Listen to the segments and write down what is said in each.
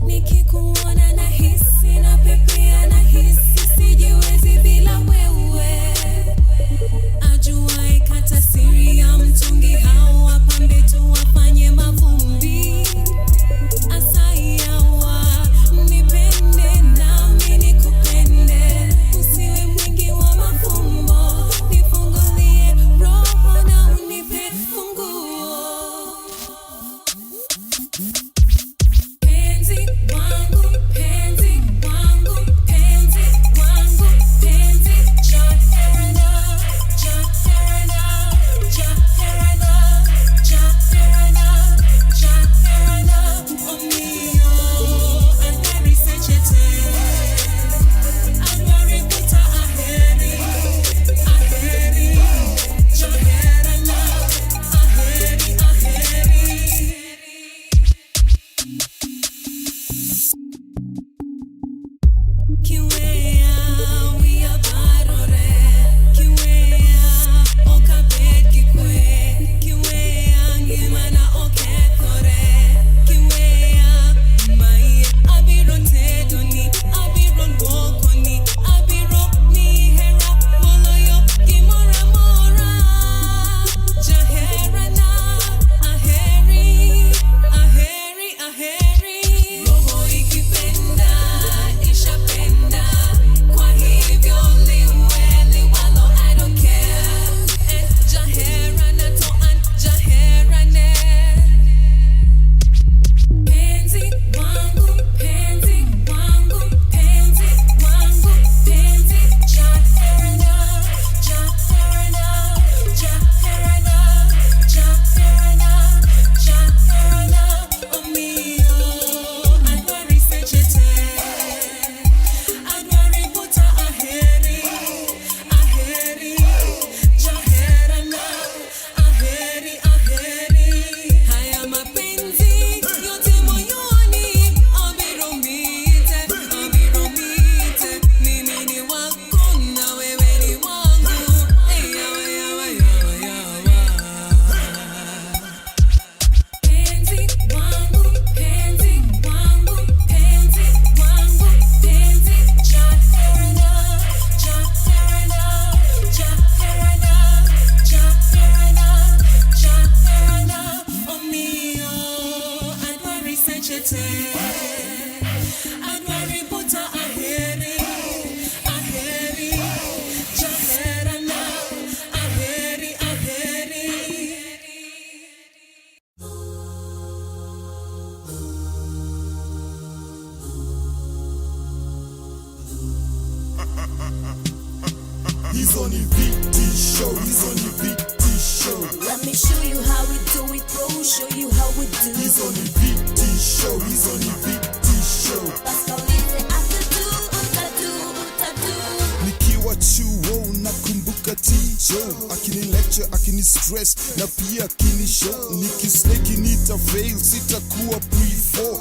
Nikikuona nahisi napepea, nahisi sijiwezi bila wewe. Ajuaye kata siri ya mtungi, hao wapambe tu wafanye mavumbi. Asayawa nipende nami nikupende, usiwe mwingi wa mafumbo, nifungulie roho na unipe funguo. Penzi wangu, penzi wangu, penzi wangu, penzi Jaherana, Jaherana, Jaherana, Jaherana, Jaherana. Oh mio, andari sechete, andari buta aheri, aheri, Jaherana, aheri, aheri. Kiwea, we are barore. Kiwea, okabet kikwe. Kiwea, ngimana okekore. Kiwea, maye abiro tedoni, abiro wokoni, abiro mihera, moloyo gimora mora. Jaherana, aheri, aheri, aheri. Roho ikipenda ishapenda, kwa hivyo liwe liwalo, I don't care. Jaherana toan jaherane. Penzi wangu, penzi wangu, penzi wangu, penzi Jaherana, Jaherana, Jaherana, Jaherana, Jaherana. Oh mio, andari sechete, andari buta aheri, aheri, Jaherana, aheri, aheri. Haya mapenzi yote moyoni, abiromite, abiromite. Mimi ni wako na wewe ni wangu. Yawa, yawa, yawa, yawa. Penzi wangu, penzi wangu, penzi wangu, penzi Jaherana, Jaherana, Jaherana, Jaherana, Jaherana. Oh mio, andari sechete, andari buta aheri, aheri, Jaherana, aheri, aheri. He's on the VT show, he's on the VT show. Let me show you how we do it, bro. Show you how we do He's it. on the VT show, he's on the VT show. Pascalize atadu, utadu, utadu. Nikiwa chuo nakumbuka ticho akini lecture akini stress na pia akini show. Nikisleki nita fail sitakuwa pre-4.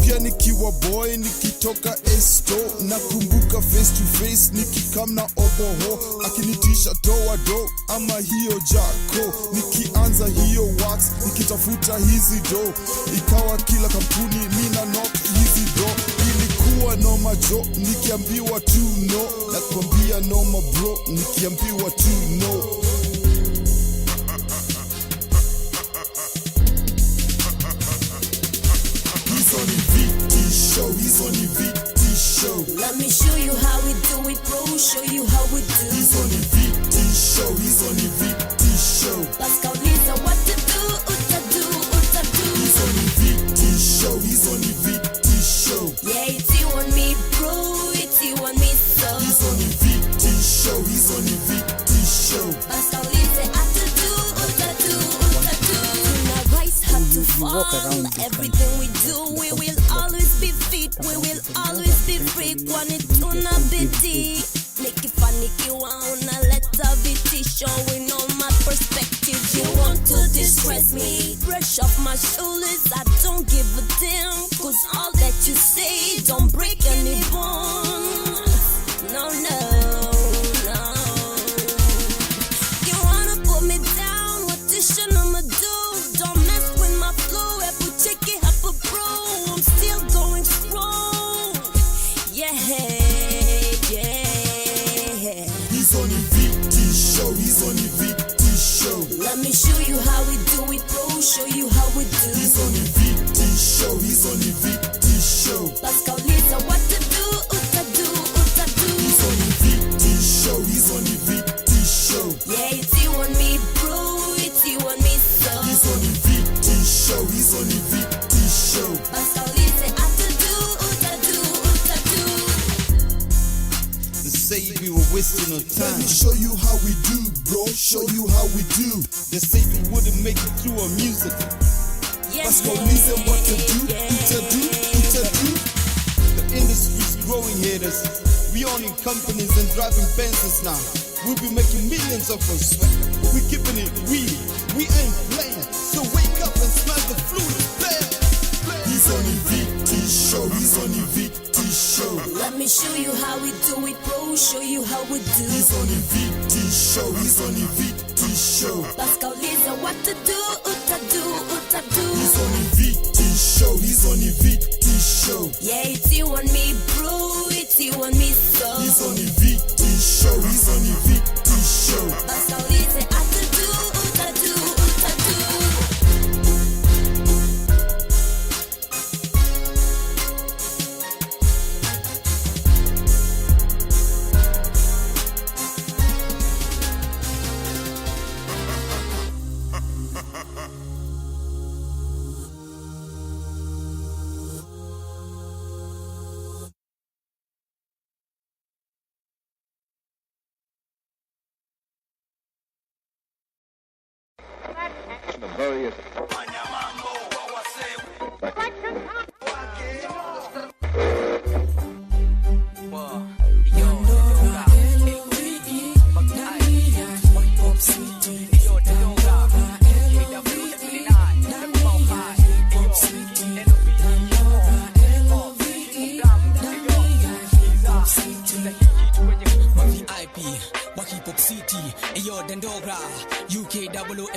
Pia nikiwa boy nikitoka esto nakumbuka face to face nikikam na oboho akinitisha toa do ama hiyo jako. Nikianza hiyo wax nikitafuta hizi do, ikawa kila kampuni mina knock hizi do. Ilikuwa noma jo nikiambiwa tu no, nakwambia noma bro nikiambiwa tu no. He's on the VT show, he's on the VT show. Let me show you how we do it, bro. Show you how we do He's it. on the VT show, he's on the VT show. Pascalize what to do, utadu, utadu. He's on the VT show, he's on the VT show. Yeah, it's you and me, bro. It's you and me, so. He's on the VT show, he's on the VT show. Pascalize atadu, utadu, utadu. Tuna rise hard to fall. Everything we do, we will always be fit. We will always be free. Kwani tuna bidii. Nikifanikiwa unaleta vitisho. We know my perspective. if you want to distress me, brush off my shoulders, I don't give a damn. Cause all that you say don't break any bone. No, no, no. You wanna put me down, what this shit I'ma do? Don't mess with my flow, every check it up a bro. I'm still going strong. Yeah, yeah. He's on the VT show, he's on the VT show. Let me show you how we do it, bro. Show you how we do. He's on the VT show, he's on the VT show. Pascal Lisa, what to do, uta do, uta do. He's on the VT show, he's on the VT show. Yeah, it's you and me, bro. It's you and me, so. He's on the VT show, he's on the VT show. Pascal Lisa, I to do, uta do, uta do. They say we were wasting our Let time. me show you how we do, bro. Show you how we do. They say we wouldn't make it through our music. Yeah, Pascal Lisa, what to do, uta do, uta do. The industry's growing haters. We owning companies and driving Benzes now. We'll be making millions of us. We keeping it real. We ain't playing. So wake up and smell the flute. He's on the VT show, he's on the VT show. Let me show you how we do it, bro. Show you how we do. He's on the VT show, he's on the VT show. Pascal Lisa, what to do, uta do, uta do. He's on the VT show, he's on the VT show. Yeah, it's you and me, bro. It's you and me, so. He's on the VT show, he's on the VT show. Pascal Lisa, I to do, uta do, uta do. The various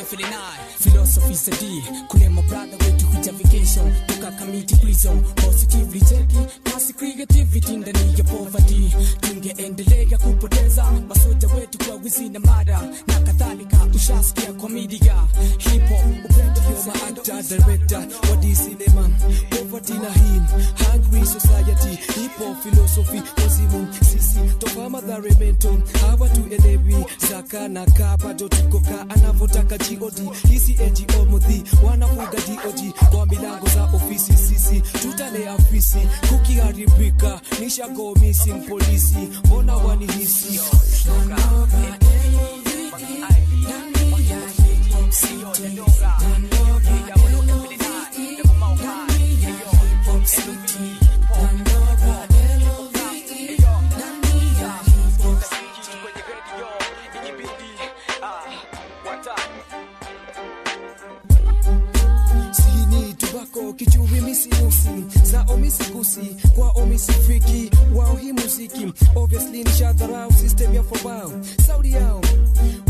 Philosophy study, kule my brother wetu kuja vacation, toka community prison, positively taking, kasi creativity ndani ya poverty, tungeendelea kupoteza, masoja wetu kwa wizi na mada, na kadhalika, ushasikia kwa media, hip hop, upendo yoma actor, director, wadi cinema, poverty na him, hungry society, hip hop philosophy, wazimu, sisi, toka madhare mental, hawa tuelewi, zaka na kaba, dotikoka, anavotaka G.O.D, hizi NGO mudhi, wanafuga DOG, kwa milango za ofisi sisi, tutalea afisi, kukiharibika, nisha go missing polisi, mbona wanihisi? Kichuwi misi za omisi kusi kwa omisi fiki wao hii muziki obviously ni shadharau system ya fobao saudi yao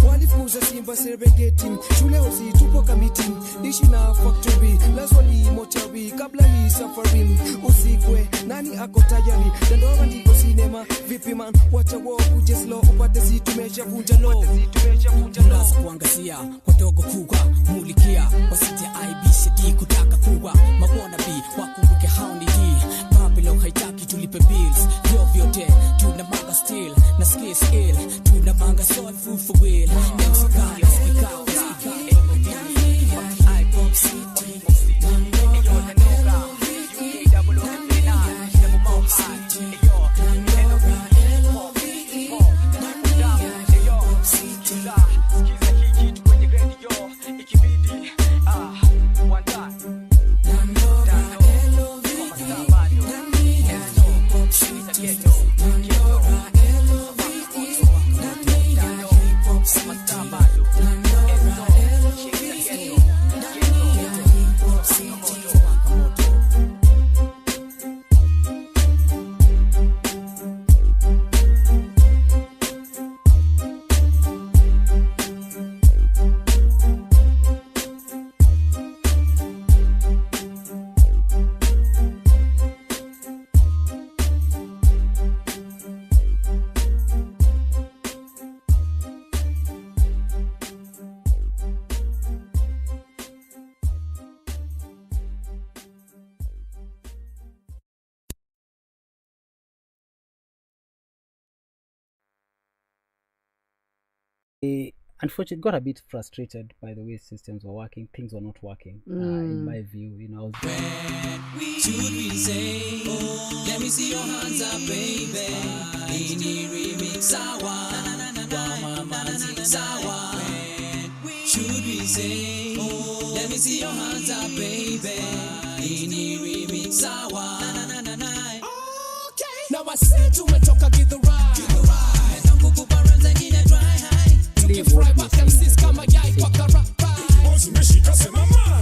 walifuza Simba Serengeti shule hosi tupo kamiti ishi na factory lazwali mochawi kabla hii safari usikwe nani ako tayari tandora ndiko cinema vipi man wacha wao kuje slow upate si tumeshavunja law tunaweza kuangazia wadogo kubwa mulikia wasije IBCD kutaka kuwa mabona bi wakumbuke hauni hii Babylon haitaki tulipe bills vyote tunamanga still na skills ill tunamanga soul food for will msikali One time. unfortunately got a bit frustrated by the way systems were working. Things were not working, in my view. You know, Should we say, oh, let me see your hands up, baby. Any remix, sawa, sawa. Should we say, oh, let me see your hands up, baby. Any remix, sawa. Okay. Now I said to me, talk, give the ride. Give the ride. Don't go parents and get a dry high. Tuki fry back MCs kama yai kwa karapa. Bozi meshika sema mama.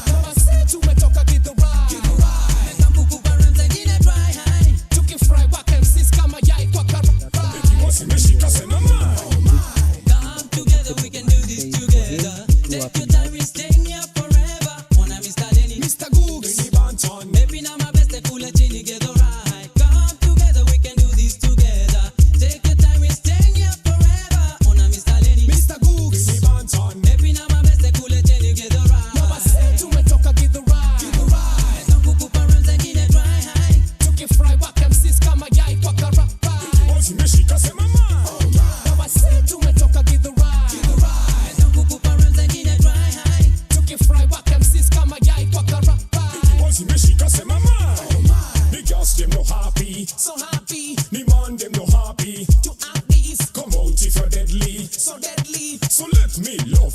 Now I said to me, talk, give the ride. Give the ride. Don't go parents and get a dry high. Tuki fry back MCs kama yai kwa karapa. Bozi meshika sema mama. Come together, we can do this together. Take your time, we staying here forever. Wanna Mr. Lenny, Mr. Googs. maybe now my best, cool chini get right. Come together, we can do this together. Take your time, we staying here forever. Wanna Mr. Lenny, Mr. Googs. maybe now my best, cool chini get right. Now I said to me, talk, give the ride. Give the ride. Don't go parents and get a dry high. Tuki fry back MCs kama yai kwa karapa. Bozi meshika sema mama. Now I said to me, talk, give the ride. Give the ride. Don't go parents and get a dry high. Tuki fry back MCs kama yai kwa karapa. Bozi meshika sema mama. The girls them no happy. So happy The man them no happy. to act this Come out if you're deadly. so deadly. So let me love.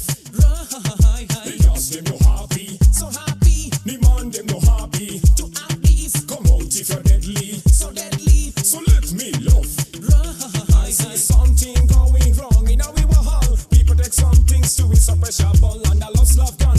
The girls them no happy. So happy The man them no happy. to act this Come out if you're deadly. so deadly. So let me love. I see something going wrong in our hall. People take some things to it's a pressure ball and a lost love gone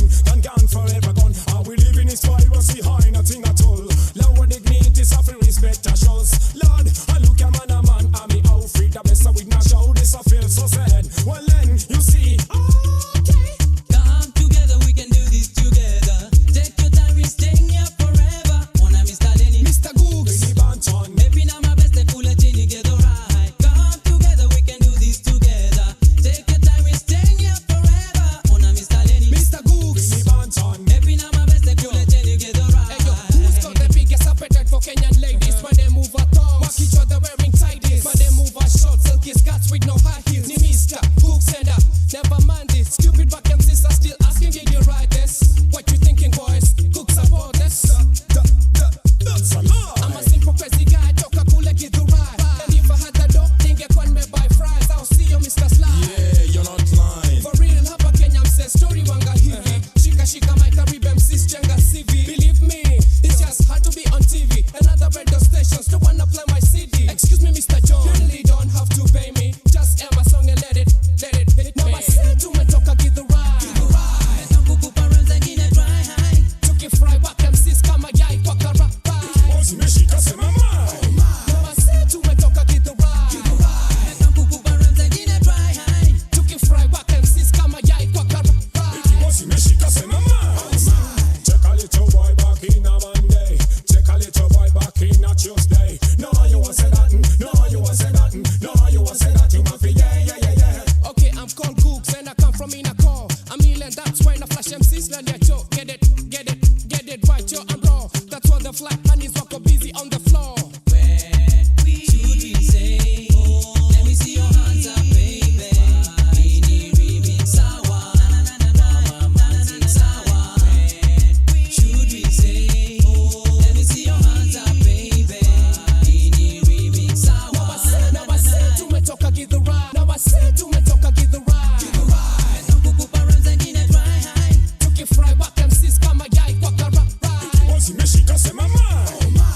forever gone. How we live in this privacy high, nothing at all. Lower dignity, suffering respect our shows. Lord, I look at man, I me how free the best with my show. This I feel so sad. Well then, you see, okay. Come together, we can do this together. Take your time, we staying here forever. Wanna Mr. Lenny, Mr. Googs. Billy Banton, maybe now my best, cool chini get right. Come together, we can do this together. Take your time, we staying here forever. Wanna Mr. Lenny, Mr. Googs. Billy Banton, maybe now my best, cool chini get right. Hey yo, who's got the biggest appetite for Kenyan ladies? When they move her tongues, walk each other wearing tighties. When they move her short, silky skirts with no high heels. Ni Mr. Googs sender, never mind this. Stupid back MCs are still asking, did you write this? What you thinking, boys? Googs support this. that's a lie. I'm a simple crazy guy, talk a cool like it to ride. And if I had a dog, think I can me buy fries. I'll see you, Mr. Sly. Yeah, you're not lying. For real, hapa Kenya mse story wanga hivi. Shika my Caribbean MCs jenga CV. Believe me, it's just hard to be on TV. And other radio stations don't wanna play my CD. Excuse me, Mr. John, you really don't have to pay me. Just air my song and let it hit now me. I say to me, talk, give the ride. Give the ride. Don't go parents and get a dry high. Tuki fry back MCs kama yai kwa karapa. Bozi meshika sema mama. Now I say to me, talk, give the ride. Give the ride. Don't go parents and get a dry high. Tuki fry back MCs kama yai kwa karapa. Bozi meshika sema mama. Check a little boy back in a Monday. Check a little boy back in a Tuesday. No, you want say that. No, you want say that. No, you want say that. You must be yeah. Okay, I'm called Googs and I come from in a car. I'm ill and that's when I flash MCs land their toe. Get it right, yo, I'm raw. That's why the flat honeys walk up busy on the floor. Should we say, oh, let me see your hands up, baby. Any remix, sawa, sawa. Should we say, oh, let me see your hands up, baby. Any remix, sawa. Now I say to me, talk, give the ride. Now I say to me, talk, give the ride. Give the ride. Don't go parents and get a dry high. Tuki fry back MCs kama yai kwa karapa. Bozi meshika sema mama.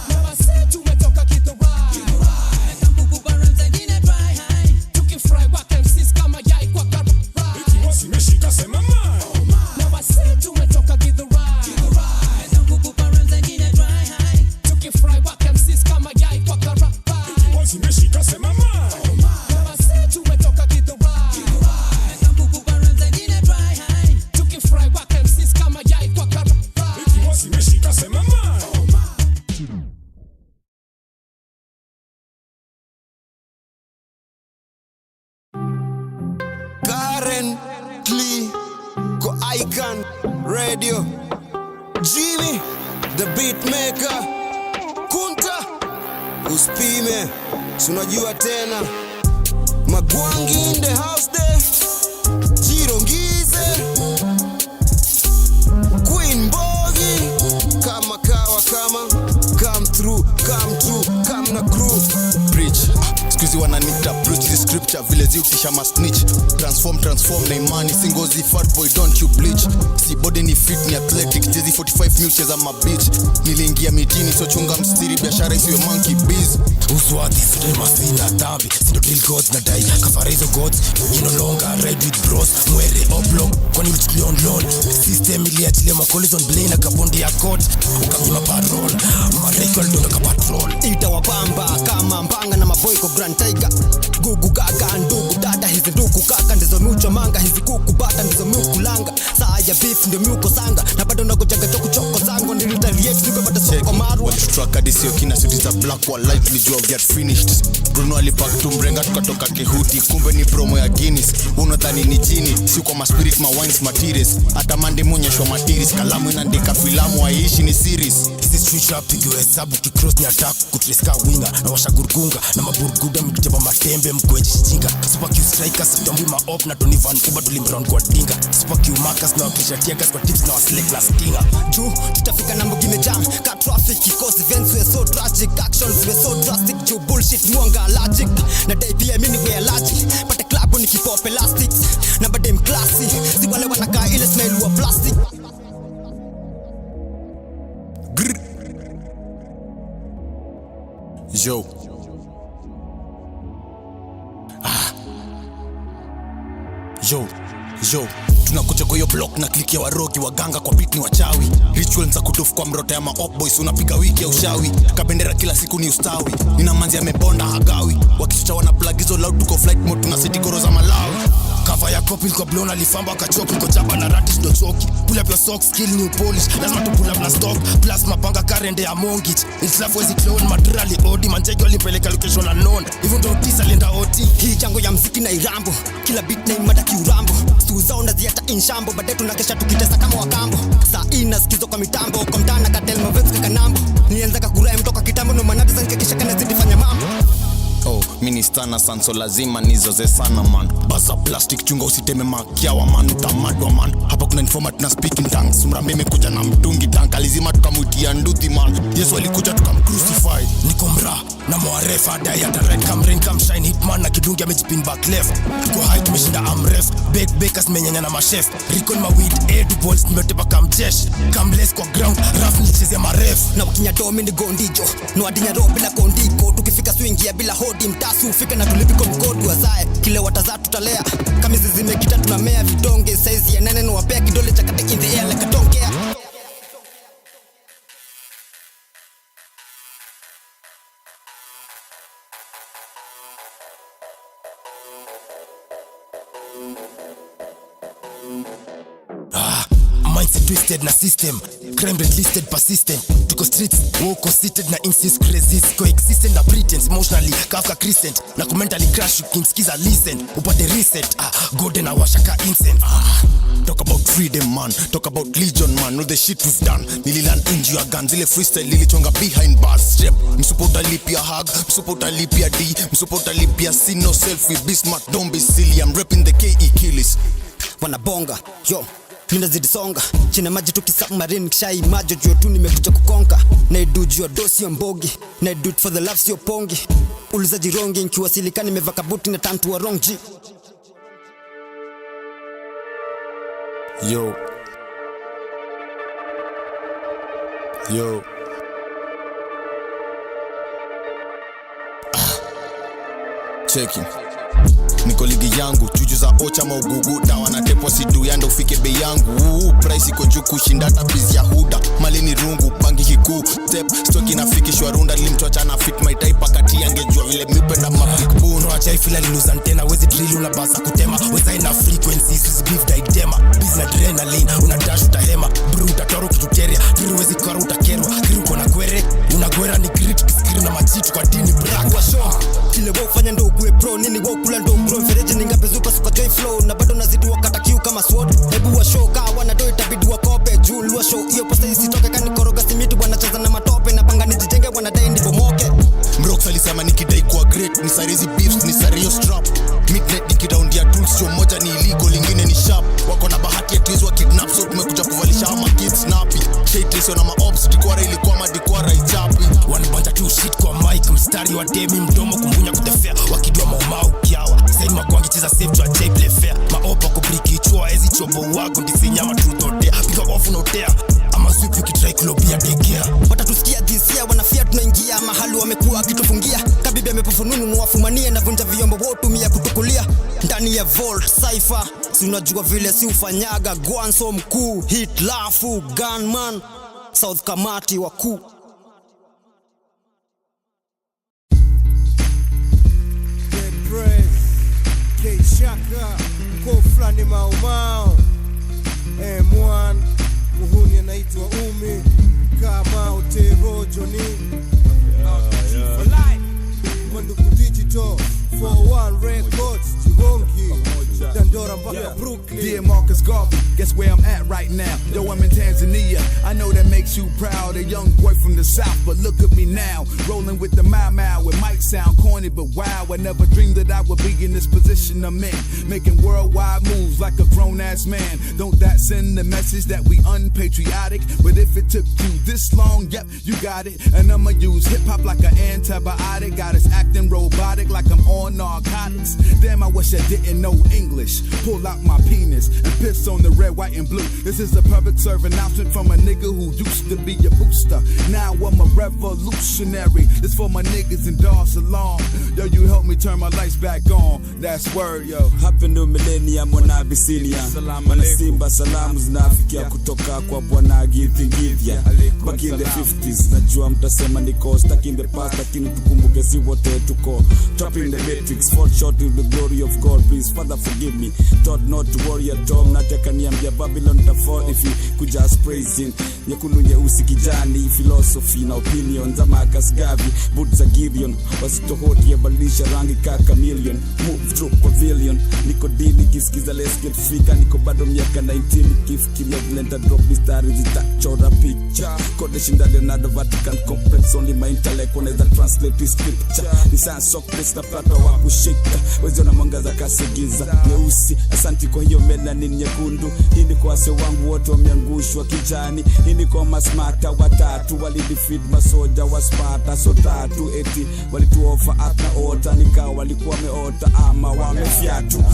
Now I say to me, talk, give the ride. Give the ride. Don't go parents and get a dry high. Tuki fry back MCs kama yai kwa karapa. Bozi meshika sema mama. Now I say to me, talk, give the ride. Give the ride. Don't go parents and get a dry high. Tuki fry back MCs kama yai kwa karapa. Bozi meshika sema mama. Now I say to me, talk, give the ride. Give the ride. Don't go parents and get a dry high. Tuki fry back MCs kama yai kwa karapa. Bozi meshika sema mama. Currently ko Icon Radio Jimmy the Beatmaker Kunta Uspime, sunajua tena Magwangi in the house there. Jirongize. Queen Bogi. Kama kawa kama. Come through, come na crew. Preach. Squeezy wananita preach the scripture. Vile ziutisha masnitch. Transform na imani. Singozi fat boy don't you bleach. Si body ni fit ni athletic. Jezi 45 mil cheza mabeach. Niliingia mitini so chunga mstiri. Biashara isiwe monkey biz. Uswati sitema sina dhambi. Sindo drill gods na dai Kafarizo gods. You no longer ride with bros. Mwere oblong kwani ulichukulia on loan. System iliachilia makolizon blame na kabondi ya court. Ukamnyima parole. Mareko alidonda ka patrol. Ita wapamba kama mbanga na maboyko Grand Tiger. Gugu gaga ndugu dada hizi ndugu kaka. Ndizo miucho manga hizi kuku bata ndizo miuku langa. Saa ya beef ndio miuko sanga. Na bado nagojaga choko zangu. Nilitaliate niko bata soko maru. Watu truck hadi sio kina suti za black wa light. Tulijua get finished. Bruno alipak tumrenga tukatoka Kihudi. Kumbe ni promo ya Guinness. Unadhani ni jini. Si kwa maspirit ma wines materials. Hata mande muonyeshwa materials. Kalamu inaandika filamu haiishi ni series. Hizi street rap pigiwe hesabu kicross ni attack. Kutreska winga na washa gurgunga. Na maburguda mkiteba matembe mkweji shijinga. Super Q strikers utambui ma-op na Tony Van Uba tulimround kwa dinga. Super Q markers na wakisha tiagas kwa tips na waslek na stinger. Juu tutafika na mbugime jam. Ka traffic cause events were so tragic. Actions were so drastic. Juu bullshit mwanga allergic. Na day pia mini we allergic. Pate club ni kipop elastics. Na badem classy. Si wale wanaka ile smell wa plastic. Yo. Yo. Tunakuja kwa hiyo block na click ya warogi waganga kwa beat ni wachawi. Rituals za kutufu kwa mrota ya ma-op boys unapiga wiki ya ushawi. Kabendera kila siku ni ustawi. Nina manzi amebonda hagawi. Wakichucha wana plug hizo loud tuko flight mode tunaseti koro za Malawi. Cover ya copy kwa blow na lifamba kachoki kwa chapa na ratish ndo choki. Pull up your socks, skill new polish. Lazima tu pull up na stock. Plus mapanga karende ya mongich. It's love wezi clone materially odi. Manjeki walimpeleka location unknown. Even though tisa lenda oti. Hii chango ya mziki na irambo. Kila beat na imada kiurambo. Stu zao na ziata inshambo. Bade tunakesha tukitesa kama wakambo. Saa ina skizo kwa mitambo. Kwa mtana katel mavets kakanambo. Nienza kakura mtoka kitambo. No manati zankekisha kana zidi fanya mambo. Oh, ministana sanso lazima nizoze sana man. Baza plastic chunga usiteme makiawa man. Utamadwa man. Hapa kuna informat na speaking tongues. Mrambe mekuja na mtungi tank. Alizima tukamutia nduthi man. Yesu alikuja tukamcrucify. Niko mra na mwarefa adai hata red cam rain cam shine hitman na kidungi amejipin back left. Tuko high tumeshinda amref. Bakers menyanya na machef. Recall my weed air balls nimetepa kam jesh. Kamless kwa ground rough nichezea maref. Na wakinya domi ni gondijo. No adinya roho bila kondiko. Tukifika swingia bila hodi mtasu ufika na tulipiko mkodu wazae. Kile wataza tutalea. Kamizi zimekita tunamea vidonge. Saizi ya nane nuwapea kidole chakate in the air like a don't care. Mindset twisted na system. Crime rate listed persistent. Tuko streets, woko seated na insist resist. Coexistent na pretense. Emotionally, kafka crescent. Na mentally crash, you skiza listen. Upate reset, golden na washaka incense. Talk about freedom man, talk about legion man. Know the shit we've done. Nililan inji your guns, ile freestyle lilichonga behind bars. Step, msupota lipia hug, msupota lipia D, msupota lipia C. No selfie, be smart, don't be silly. I'm repping the KE Killis. Wanabonga, yo Mina zidi songa, chine maji tukisubmarine kishai majo juo tu nimekuja kukonka. Na idu juo dosi ya mbogi, na idu it for the love sio pongi. Uliza jirongi nkiwasilika nimeva kabuti na tantu wa wrong G. Yo. Checking. Niko ligi yangu, chuju za ocha maugugu. Dawa na tepo sidu yanda ufike bei yangu. Price iko juu kushinda hata biz ya huda. Mali ni rungu, bangi kikuu. Step, stoki na fikishwa runda. Nilimchocha na fit my type akati angejua vile mipenda mapik boon. Wacha ifila linuza antena. Wezi drill unabasa kutema. Weza ina frequencies, wezi beef daidema. Biz na adrenaline, unadash utahema. Bru utatoro kitukeria. Drill wezi kwa utakerwa. Kriu kona kwere, unagwera ni grit. Kiskiri na majitu kwa dini black wa show. Kile wao fanya ndo ukue pro, nini wao kula ndo grow. Fereje ningape zupa super joy flow. Na bado nazidi wakata kiu kama sword. Hebu wa show kaa wanadoi itabidi wakope. Julu wa show iyo posta isitoke kani koroga simiti. Wanacheza na matope na panga nijijenge wanadai nibomoke. Mrox alisema nikidai kuwa great. Nisarizi beefs, nisari yo strap. ops dikwara ilikuwa madikwara ichapi wanabanja tu shit kwa mic mstari wa demi mdomo kumbunya kutefea wakidua maumau kiawa saini magwangi cheza safe to a table fair maopa kubriki chua ezi chobo wako ndisinya matutotea pick up off notea ama sweep ukitry klobia dekea watatusikia gisia wanafia tunaingia mahali wamekuwa akitufungia kabibi amepofununu nuwafumanie na vunja vyombo wotumia kutukulia ndani ya vault cypher si unajua vile si ufanyaga gwanso mkuu hit lafu gunman South Kamati wakuu K-Shaka Koflani Maumau M1 Muhuni anaitwa Umi Kama Otero Johnny For life Manduku Digital 4-1 Records Chibongi Dandora mpaka Brooklyn Dear Marcus Garvey, guess where I'm at right now? Yo, I'm in Tanzania. I know that makes you proud, a young boy from the south, but look at me now, rolling with the Mau. It might sound corny, but wow, I never dreamed that I would be in this position I'm in, making worldwide moves like a grown-ass man. Don't that send the message that we unpatriotic? But if it took you this long, yep, you got it. And I'ma use hip-hop like an antibiotic. Got us acting robotic like I'm on narcotics. Damn, I wish I didn't know English. Pull out my penis and piss on the red, white, and blue. This is a public service announcement from a nigga who used to be a booster. Now I'm a revolutionary. This for my niggas in Dar es Salaam. Yo, you help me turn my lights back on. That's word, yo. Happy new millennium wana Abyssinia. Mana Simba salamu zinafikia kutoka kwa Bwana Githia. Back in the 50s, najua mtasema niko stuck in the past, lakini tukumbuke si wote tuko trapped in the matrix, fall short of the glory of God. Please, Father, forgive me. Thought not to worry at all. Nataka niambia Babylon ta fall if you could just praise him. Nyekundu nyeusi kijani, philosophy na opinion za Marcus Garvey, Boots za Gideon, wasitohoti ya balisha rangi kaka million, move through pavilion. Niko dini kisikiza let's get fika, niko bado miaka 19 kifikiria vile nita drop mistari zitachora picture. Kode shinda Leonardo Vatican complex, only my intellect wanaweza translate this scripture. Ni science Socrates na Plato wa kushika, wezi na mwangaza kasigiza nyeusi. Asanti kwa hiyo melanin nyekundu, hii ni kwa wase wangu wote wameangushwa kijani. Hii ni kwa masmata watatu walidefeat masoja wa Sparta, so tatu eti walituofa hata ota nikawa walikuwa wameota ama wamefiatu.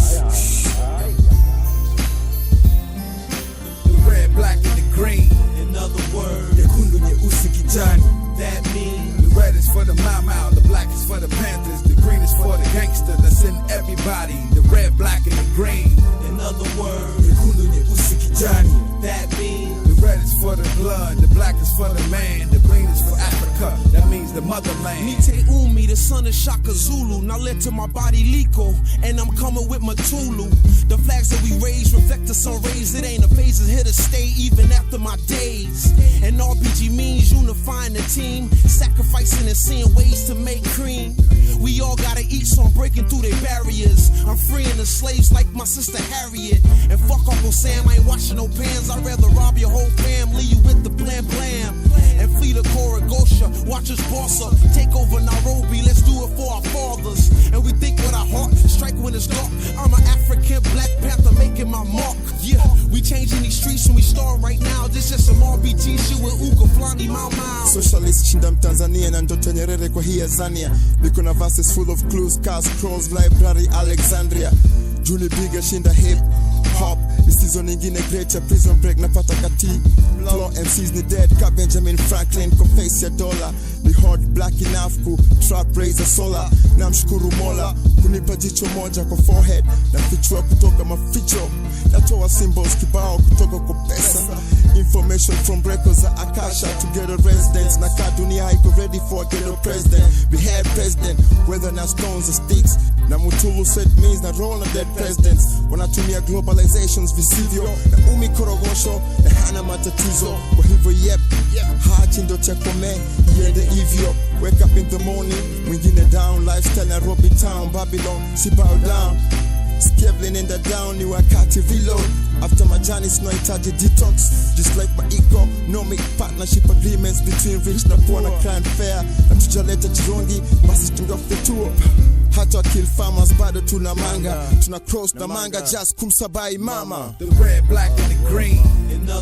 The red, black, and the green. In other words Nyekundu nyeusi kijani. That means The red is for the Mau, the black is for the Panthers, the green is for the gangster that's in everybody. The red, black, and the green. In other words Nyekundu nyeusi kijani. That means The red is for the blood, the black is for the man, the green is for Africa, that means the motherland. Nite Umi, the son of Shaka Zulu. Now led to my body Liko, and I'm coming with Matulu. The flags that we raise reflect the sun rays. It ain't a phase, it's here to stay even after my days. And RBG means unifying the team, sacrificing and seeing ways to make cream. We all gotta eat, so I'm breaking through their barriers. I'm freeing the slaves like my sister Harriet. And fuck Uncle Sam, I ain't washing no pans. I'd rather rob your whole family, you with the blam blam. And flee to Korogosha, watch us boss up. Take over Nairobi, let's do it for our fathers. And we think with our heart, strike when it's dark. I'm an African Black Panther making my mark. Yeah, we changing these streets and we start right now. This is some RBG shit with Uka Flani Mau Mau. Socialist shinda Mtanzania na ndoto Nyerere kwa hii Azania. Biko na verses full of clues, cars, scrolls, library, Alexandria. Julie Bigger shinda hip hop. This season ingine great, prison break napata kati. Flow MCs ni dead, ka Benjamin Franklin kwa face ya dollar. Ni hot black enough ku trap razor solar. Na mshukuru Mola kunipa jicho moja kwa forehead na fichua kutoka maficho. Natoa symbols kibao kutoka kwa pesa. Information from records za Akasha to ghetto residents. Na ka dunia haiko ready for a ghetto president. We had president, whether na stones or sticks. Na Mutulu said means na roll na dead presidents. Wanatumia globalizations visivyo. Na Umi Korogosho na hana matatizo. Kwa hivyo yep, hachi ndo cha kome yende hivyo. Wake up in the morning, mwingine down. Lifestyle Nairobi town, Babylon, si bow down. Skevlin in the down, ni wakati reload. After my journey, sinohitaji detox. Just like my economic partnership agreements between rich na poor na crime fair. Na tujaleta chirongi, basi tunga future. hata kill farmers bado tuna manga, tuna cross na manga just kumsabai mama. The red, black and the green.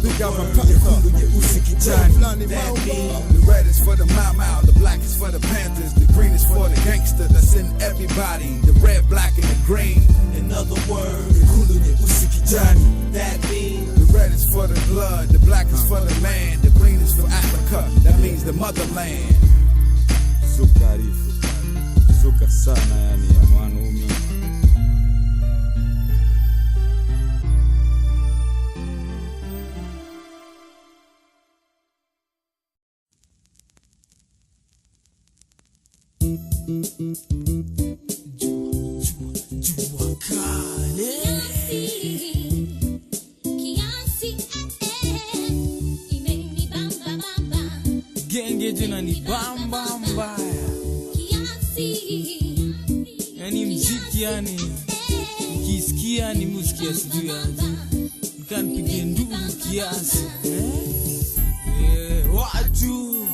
Big up my nyekundu nyeusi kijani. The red is for the mau, the black is for the Panthers, the green is for the gangster that's in everybody. The red, black and the green. In other words, nyekundu nyeusi kijani. that means The red is for the blood, the black is for the land, the green is for Africa, that means the motherland. Suka arifu, suka sana yani ya mwanumi. jua kale. Genge jina ni bamba mbaya, yani mziki yani ukisikia ni musikia sijui aje, nikanipige nduru kiasi watu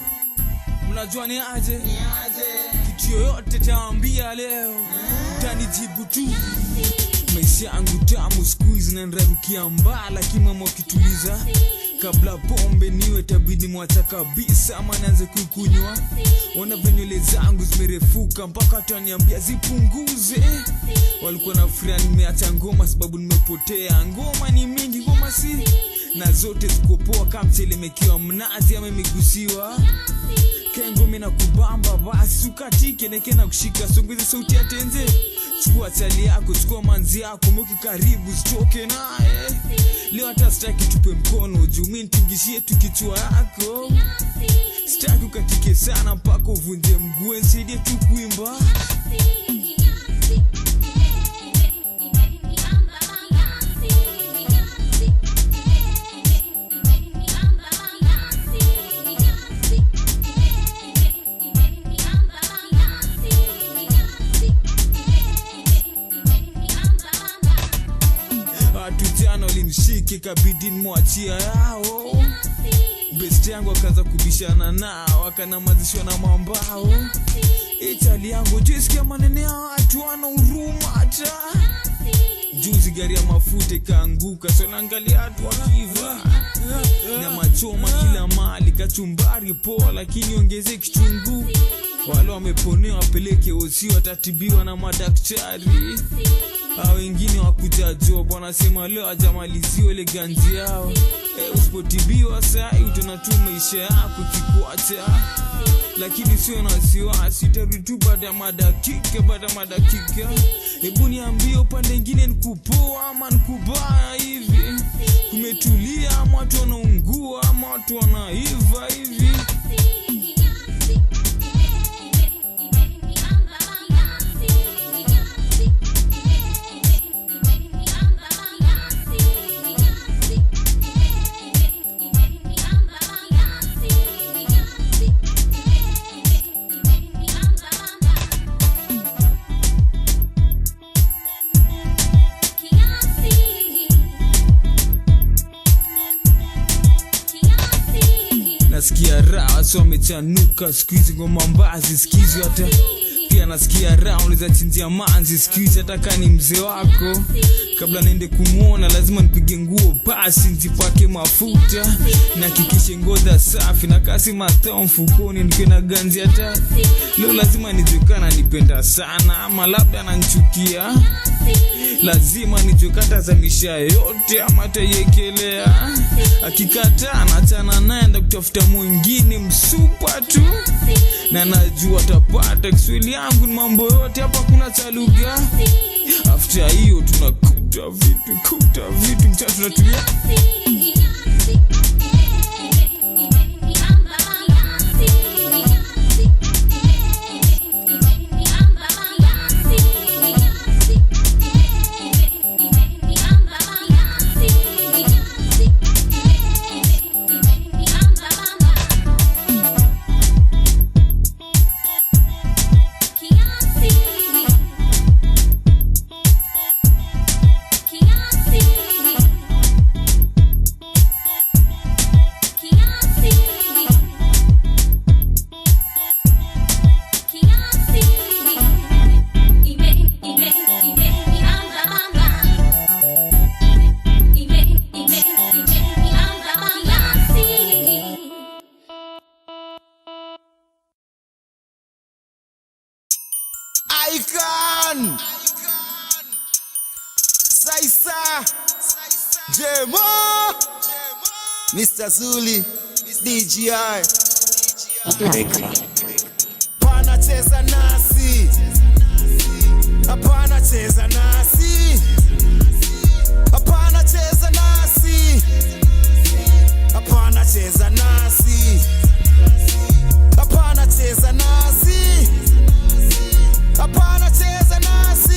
mnajua ni aje, kitu yoyote taambia leo utanijibu tu. Maisha yangu tamu squeeze na nrarukia mbala kimama kituliza, kabla pombe niwe tabidi mwacha kabisa ama naanze kuikunywa. Ona venywele zangu zimerefuka mpaka ataniambia zipunguze. Walikuwa na furaha nimeacha ngoma sababu nimepotea. Ngoma ni mingi, ngoma si na zote zikopoa kama mchele mekiwa mnazi ama imegusiwa. Kengo mina kubamba basi ukatike neke na kushika songeze sauti ya tenze. Chukua chali yako, chukua manzi yako, mweke karibu sitoke nae. Leo hata sitaki tupe mkono juu mimi nitingishie tu kichwa yako. Sitaki ukatike sana mpaka uvunje mguu, nisaidie tu kuimba. Tujana ulimshike kabidi mwachia yao. Best yangu akaanza kubishana nao, akanamazishwa na mambao. Itali yangu jisikia manene ya watu wana huruma hata. Juzi gari ya mafuta ikaanguka, so naangalia watu wakiva. Na machoma kila mali, kachumbari poa lakini ongeze kitunguu. Wale wameponewa wapeleke hosi watatibiwa na madaktari. Hao wengine wakuja job wanasema leo hajamaliziwa ile ganzi yao. Usipotibiwa saa utanatu maisha yako kikuacha. Lakini sio na wasiwasi, utarudi tu baada ya madakika. Hebu niambie upande mwingine nikupoa ama nikubaya hivi? Kumetulia ama watu wanaungua ama watu wanaiva hivi? Nasikia raha so wamechanuka squeeze ngoma mbazi sikizi hata. Pia nasikia raha unaweza chinjia manzi squeeze hata kani mzee wako. Kabla niende kumuona lazima nipige nguo pasi nzipake mafuta. Na kikishe ngoza safi na kasi matao mfukoni nikiwa na ganzi hata. Leo lazima nijukana nipenda sana ama labda ananichukia. Lazima nijukata za misha yote ama tayekelea. Akikataa nachana naenda kutafuta mwingine msupa tu. Na najua tapata Kiswahili yangu ni mambo yote hapa kuna cha lugha. After hiyo tunakuta vitu mcha tunatulia. Icon Saisa Jemo Mr. Zuli DGI Hapana cheza nasi Hapana cheza nasi Hapana cheza nasi Hapana cheza nasi Hapana cheza nasi Hapana cheza nasi.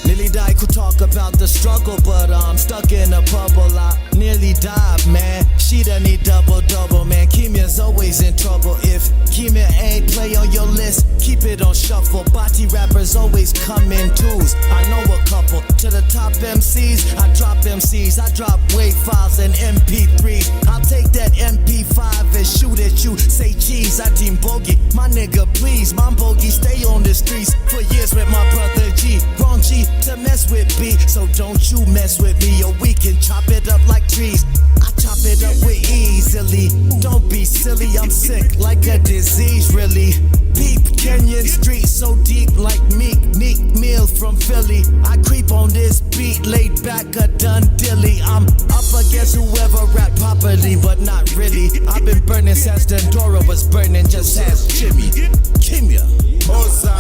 Nearly died, could talk about the struggle, but I'm stuck in a bubble. I nearly died, man. She done need double, man. Kimia's always in trouble. If Kimia ain't play on your list, keep it on shuffle. Bati rappers always come in twos. I know a couple. To the top MCs, I drop MCs. I drop WAV files and MP3s. I'll take that MP5 and shoot at you. Say cheese, I team bogey. My nigga, please, my bogey, stay on the streets. For years with my brother G. Wrong G to mess with B. So don't you mess with me, or we can chop it up like trees. I chop it up with easily. Don't be silly, I'm sick like a disease, really. Peep Kenyan streets so deep like Meek Mill from Philly. I creep on this beat, laid back a done dilly. I'm up against whoever rap properly, but not really. I've been burning since Dora was burning, just ask Jimmy. Kimia. Oza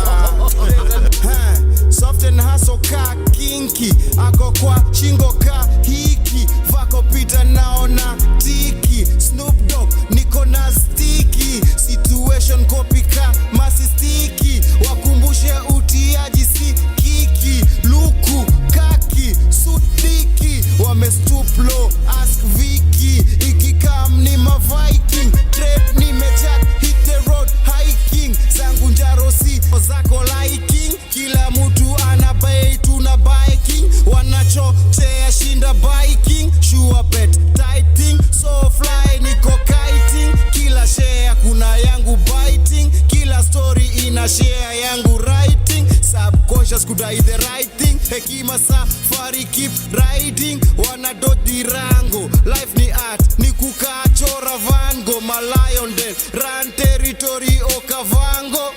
Soft and hustle ka kinky. Ako kwa shingo ka hiki. Vako pita naona tiki. Snoop Dogg niko na sticky. Situation copy ka masistiki. Wakumbushe utiaji si kiki. Luku kaki sutiki. Wame stoop low ask Vicky. Ikikam ni ma Viking. Trap ni mejak hit the road hiking. Zangu njarosi zako liking. Kila mtu anabai tuna biking. Wanachochea shinda biking. Sure bet tighting. So fly niko kiting. Kila share kuna yangu biting. Kila story ina share yangu writing. Subconscious kudai the right thing. Hekima safari keep riding. Wanadodi rango. Life ni art ni kukachora vango. Malayon del run territory okavango.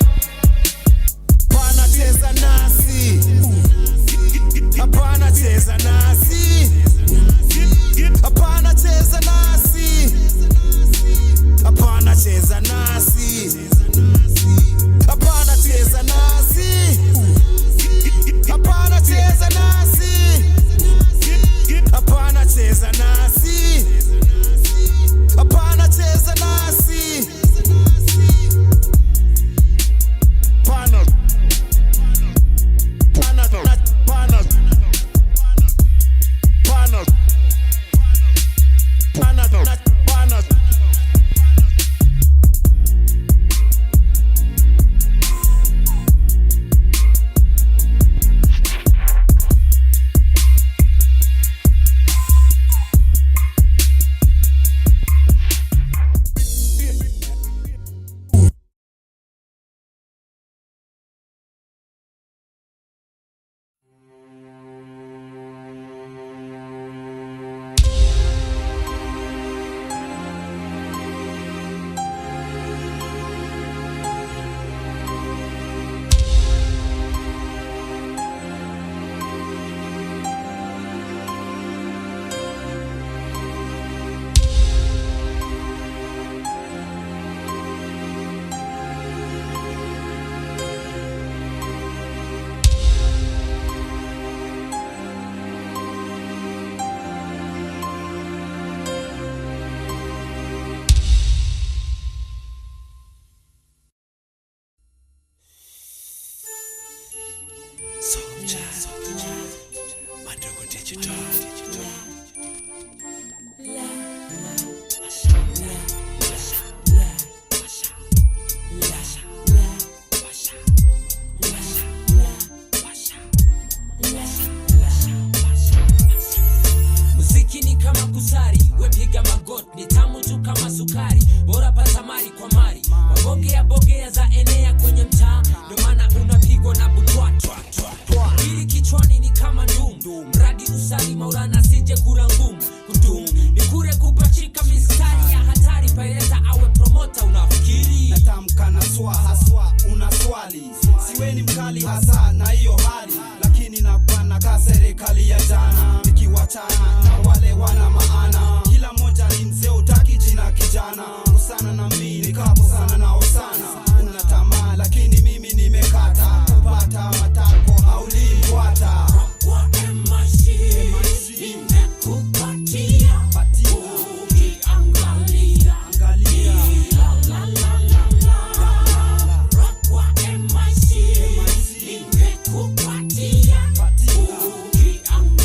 Hapana cheza nasi. Hapana cheza nasi. Hapana cheza nasi. Hapana cheza nasi. Hapana cheza nasi. Hapana cheza nasi. Hapana cheza nasi. Hapana cheza nasi. Hapana. Natamka na swa haswa una swali. Siweni mkali mali hasa na hiyo hali, lakini napana ka serikali ya jana, nikiwachana na wale wana maana. Kila moja ni mzee utaki jina kijana, kusana na mimi nikapo sana nao sana. Una tamaa lakini mimi nimekata, kupata matako haulimfuata. Kwa MIC nimekupatia ukiangalia la la la la la. Kwa MIC nimekupatia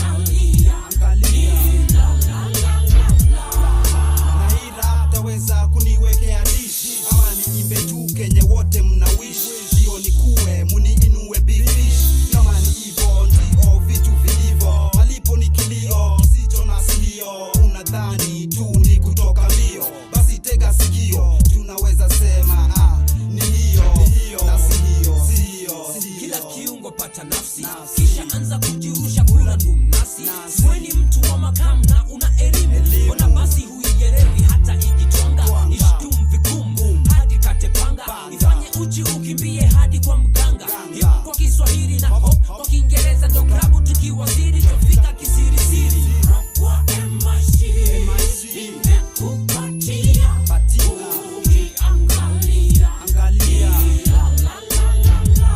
ukiangalia la la la la. Na hii rap taweza kuniwekea dishi, ama niimbe tu kenye wote mnawishi, ndio nikuwe muniinue big fish. Kama ni hivyo ndio vitu vilivyo, malipo ni kilio kisicho na sio. Unadhani tu ni kutoka mbio, basi tega sikio, tunaweza sema ni hiyo na si hiyo. Kila kiungo pata nafsi, kisha anza kujirusha kula dumnasi. Mweni mtu wa makam na una elimu, ona basi huigerevi hata ikitwanga. Ishtum vigumu hadi katepanga, ifanye uchi ukimbie hadi kwa mganga. Hip kwa Kiswahili na hop kwa Kiingereza, ndo klabu tukiwasiri tofika kisirisiri. Kwa MIC nimekupatia ukiangalia la la la la la.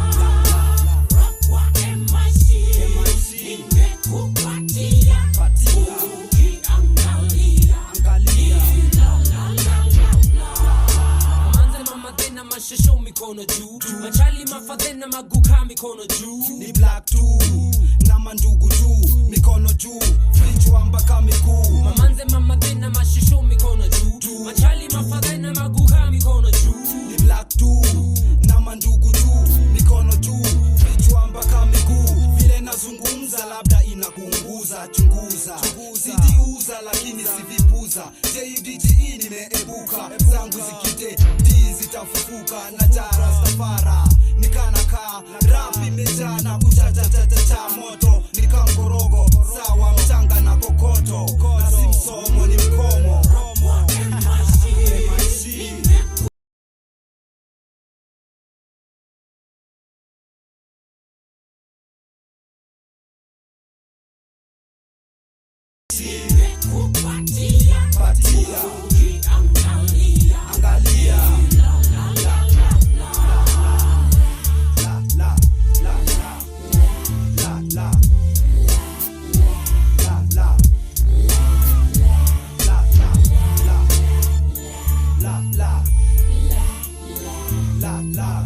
Kwa MIC nimekupatia ukiangalia la la la la la. Manze mama tena mashesho mikono juu, machali mafadhena maguka mikono juu. Ni black tu na mandugu tu, mikono juu, vichwa mpaka miguu. Mamanze mama tena mashesho mikono juu, machali mafadhena maguka mikono juu. Ni black tu na mandugu tu, mikono juu, vichwa mpaka miguu. Vile nazungumza labda inakuunguza, chunguza, sijiuza lakini sivipuza. JDGE nimeebuka, zangu zikite D zitafufuka. Na jara stafara nikanaka, rap imejaa na kuchachachacha moto. Nikangorogo sawa mchanga na kokoto, na si msomo ni mkomo. Patia ukiangalia la la la la la la la la la.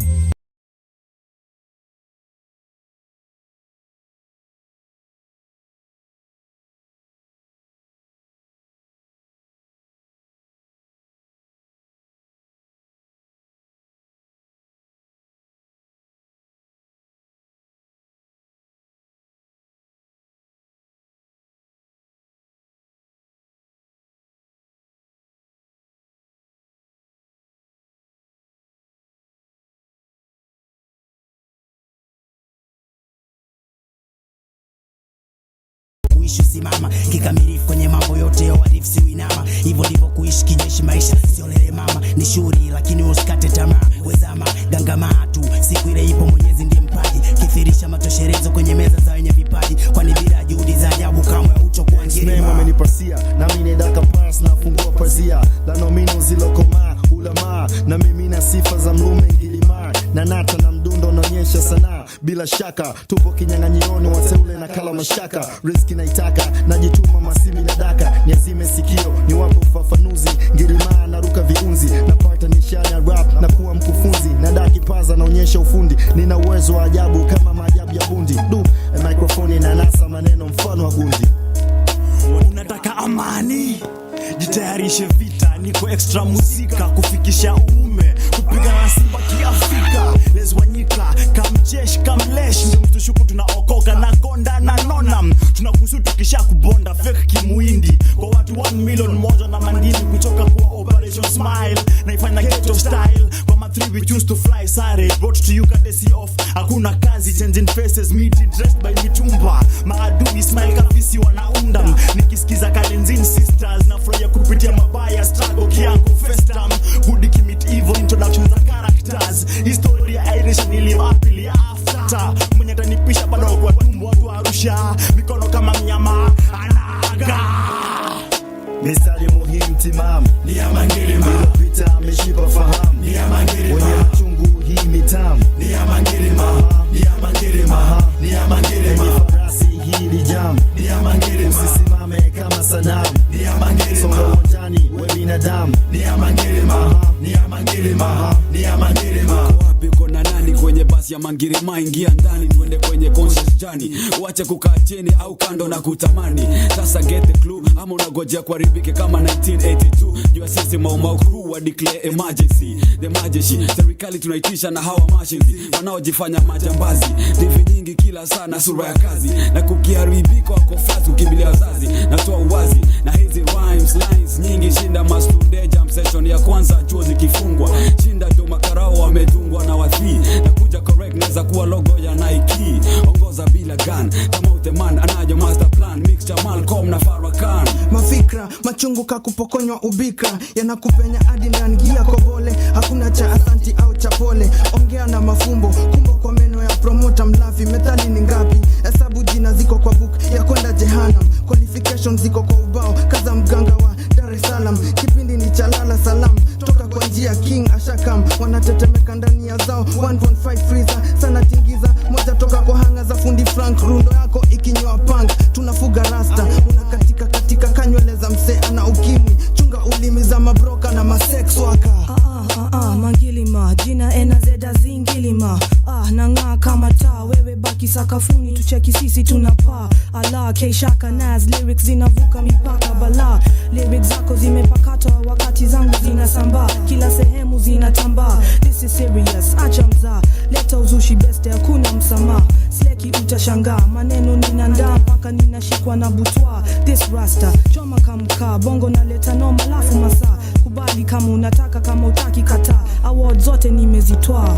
kuishi simama kikamilifu kwenye mambo yote ya uhalifu si winama. Hivyo ndivyo kuishi kijeshi, maisha sio lele mama, ni shughuli lakini usikate tamaa. Wezama gangama tu, siku ile ipo, Mwenyezi ndiye mpaji. Kithirisha matosherezo kwenye meza za wenye vipaji, kwani bila juhudi za ajabu kamwe hutokuwa ngeni. Mema amenipasia na mimi nedaka pass na fungua pazia la nomino zilokoma ulama, na mimi na sifa za mlume ngilima na nata na mdundo naonyesha sanaa. Bila shaka tupo kinyang'anyioni, wateule na kala mashaka, riski naitaka najituma masimi na daka, niazime sikio ni wapo ufafanuzi. Ngilima naruka viunzi, napata nishani ya rap na kuwa mkufunzi, na daki paza naonyesha ufundi, nina uwezo wa ajabu kama maajabu ya bundi. Microphone na nasa maneno mfano wa gundi. Unataka amani, jitayarishe vita, niko extra muzika kufikisha uume, kupiga na simba kiafrika. Lezwanyika kamjesh kamlesh, ndio mtushuku tunaokoka na konda na nonam, tunakusu tukisha kubonda fake kimuindi kwa watu 1 million moja na mandini kutoka kwa Operation Smile, naifanya ghetto style kwa ma 3 we choose to fly sare, brought to you courtesy of hakuna kazi, changing faces meaty dressed by mitumba, maadui smile kafisi wanaunda, nikisikiza Kalenjin sisters na furahia kupitia mabaya struggle kiangu festam, good kimit evil introduction za characters, historia nilisha niliwapili after mwenye tanipisha bado kwa tumbo watu arusha mikono kama mnyama anaga Mistari muhimu timamu ni ya mangirima iliyopita ameshiba fahamu ni ya mangirima wenye machungu hii mitamu ni ya mangirima ni ya mangirima ni ya mangirima enyi farasi hili jamu ni ya mangirima usisimame kama sanamu ni ya mangirima songa uwanjani we binadamu ni ya mangirima ni ya mangirima ni ya mangirima Uko na nani kwenye basi ya Mangirima? Ingia ndani tuende kwenye conscious journey. Wacha kukaa chini au kando na kutamani. Sasa get the clue ama unagojea kuharibike kama 1982. Jua sisi mau crew wa declare emergency. The majesty serikali tunaitisha na hawa machines wanaojifanya majambazi. TV nyingi kila saa na sura ya kazi na kukiharibika wako fast ukimbilia wazazi. Natoa uwazi na hizi rhymes lines nyingi shinda mastude jam session ya kwanza chuo zikifungwa. Shinda ndo makarao wamedungwa na wathi na kuja correct naweza kuwa logo ya Nike. Ongoza bila gun kama uteman anajo master plan mixture Malcolm na Farrakhan. Mafikra machungu kakupokonywa ubikra yanakupenya hadi ndani ya kobole. Hakuna cha asanti au cha pole, ongea na mafumbo kumbo kwa meno ya promoter mlafi. Methali ni ngapi? Hesabu jina ziko kwa book ya kwenda Jehannam. Qualifications ziko kwa ubao kaza mganga wa Dar es Salaam. Kipindi ni chalala salam toka kwa njia King Ashakam. Wanatetemeka ndani ya zao 1.5 freezer sana tingiza moja toka kwa hanga za fundi Frank. Rundo yako ikinyoa punk tunafuga rasta unakatika katika kanywele za msee ana ukimwi. Chunga ulimi za mabroka na masex waka. Mangilima jina enazeda zingilima. Nang'aa kama taa wewe baki sakafuni tucheki sisi tunapaa. Allah keishaka naz lyrics zinavuka mipaka bala. Lyrics zako zimepakatwa wakati zangu zinasambaa kila sehemu zinatambaa. This is serious acha mzaa leta uzushi best hakuna msamaha. Sleki utashangaa maneno ninandaa mpaka ninashikwa na butwa. This rasta choma kamkaa bongo naleta noma lafu masaa. Kubali kama unataka kama utaki kataa. Award zote nimezitwaa.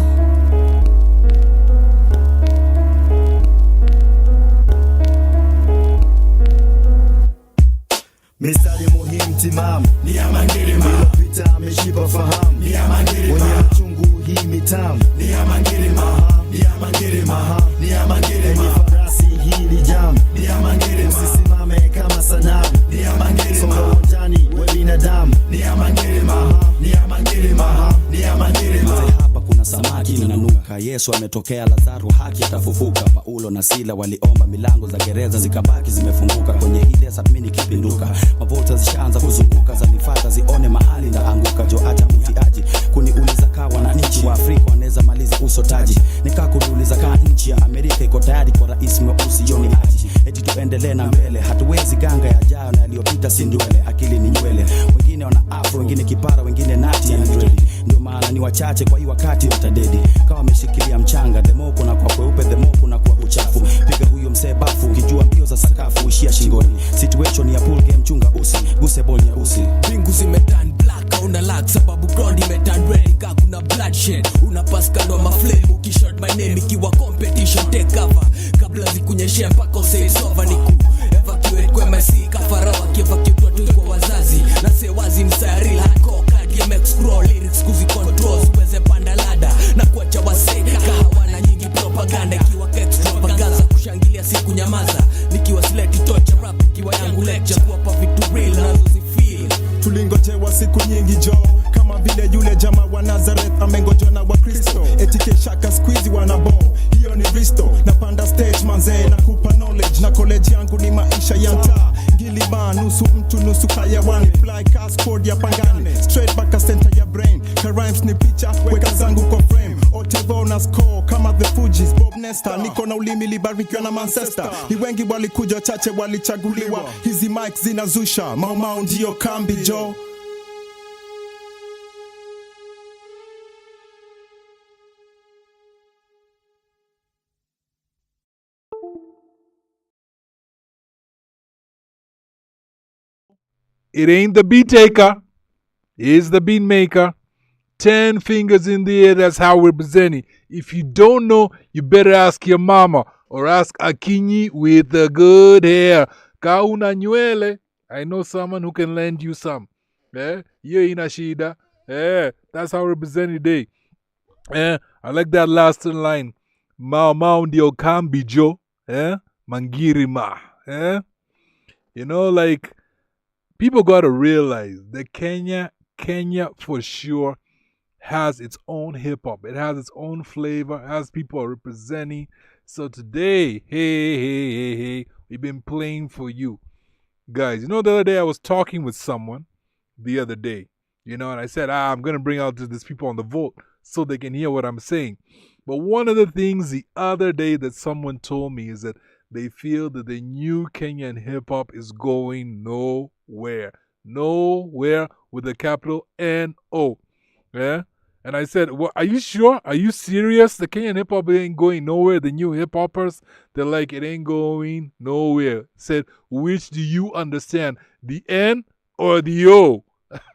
Mistari muhimu timamu ni ya Mangirima iliyopita ameshiba fahamu ni ya Mangirima wenye machungu hii mitamu ni ya Mangirima ni ya Mangirima ni ya Mangirima enyi farasi hili jamu ni ya Mangirima usisimame kama sanamu ni ya Mangirima songa uwanjani we binadamu ni ya Mangirima ni ya Mangirima ni ya Mangirima. Hapa kuna samaki inanuka. Yesu ametokea, Lazaro haki atafufuka. Paulo na Sila waliomba milango za gereza zikabaki zimefunguka. Kwenye hii desert mimi nikipinduka mavolta zishaanza kuzunguka zanifata zione mahali ndaanguka. Jo acha mtiaji kuniuliza kaa wananchi wa Afrika wanaweza maliza usotaji. Nikakuuliza kaa nchi ya Amerika iko tayari kwa rais mweusi Johnny Aji. Eti tuendelee na mbele hatuwezi ganga ya jayo na yaliyopita si ndwele. Akili ni nywele wengine wana afro wengine kipara wengine nati ya nywele. Ndio maana ni wachache kwa hii wakati watadedi kama wameshikilia mchanga. Demo kuna kwa kweupe demo kuna kwa uchafu. Piga huyo msee bafu ukijua mbio za sakafu ishia shingoni. Situation ya pool game chunga usi guse ball nyeusi. Bingu zimeturn black una lag sababu ground imeturn red. Ka kuna bloodshed unapaska ndo maflame. Ukishot my name ikiwa competition take cover kabla zikunyeshe mpaka say it's over. Niku evacuate kwa MC kafara wakievacuate tu kwa wazazi na say wazi ni sayari hardcore DMX scroll lyrics kuzi control uweze panda lada na kuacha waseka hawana nyingi propaganda ikiwa extravaganza kushangilia siku nyamaza nikiwa sleti tocha rap ikiwa yangu lecture kuwapa vitu real nazo zifeel. Tulingojewa siku nyingi jo kama vile yule jamaa wa Nazareth amengojewa na Wakristo. Etike shaka squeezy wanabo hiyo ni risto. Napanda stage manzee na kupa knowledge na college yangu ni maisha ya mtaa. Giliba nusu mtu nusu hayawan fly cast code ya pangane straight back a center ya brain. Ka rhymes ni picha weka zangu kwa frame. Otevo na score kama the Fugees Bob Nesta. Niko na ulimi libarikiwa na Manchester. Ni wengi walikuja chache walichaguliwa. Hizi mics zinazusha mau ndio kambi jo. It ain't the beat taker, it's the beat maker. 10 fingers in the air, that's how we're presenting. If you don't know, you better ask your mama or ask Akinyi with the good hair. Kauna nywele, I know someone who can lend you some. Hiyo ina shida. That's how we're presenting today. I like that last line. Mao Mao ndio kambi jo, mangiri ma, You know, like, people gotta realize that Kenya for sure has its own hip hop. It has its own flavor. It has people representing. So today, hey, we've been playing for you guys. You know, the other day I was talking with someone the other day, and I said, I'm gonna bring out these people on the vote so they can hear what I'm saying. But one of the things the other day that someone told me is that they feel that the new Kenyan hip hop is going nowhere. Nowhere with a capital N-O. Yeah? And I said, well, are you sure? Are you serious? The Kenyan hip hop ain't going nowhere. The new hip hoppers, they're like, it ain't going nowhere. Said, which do you understand? The N or the O?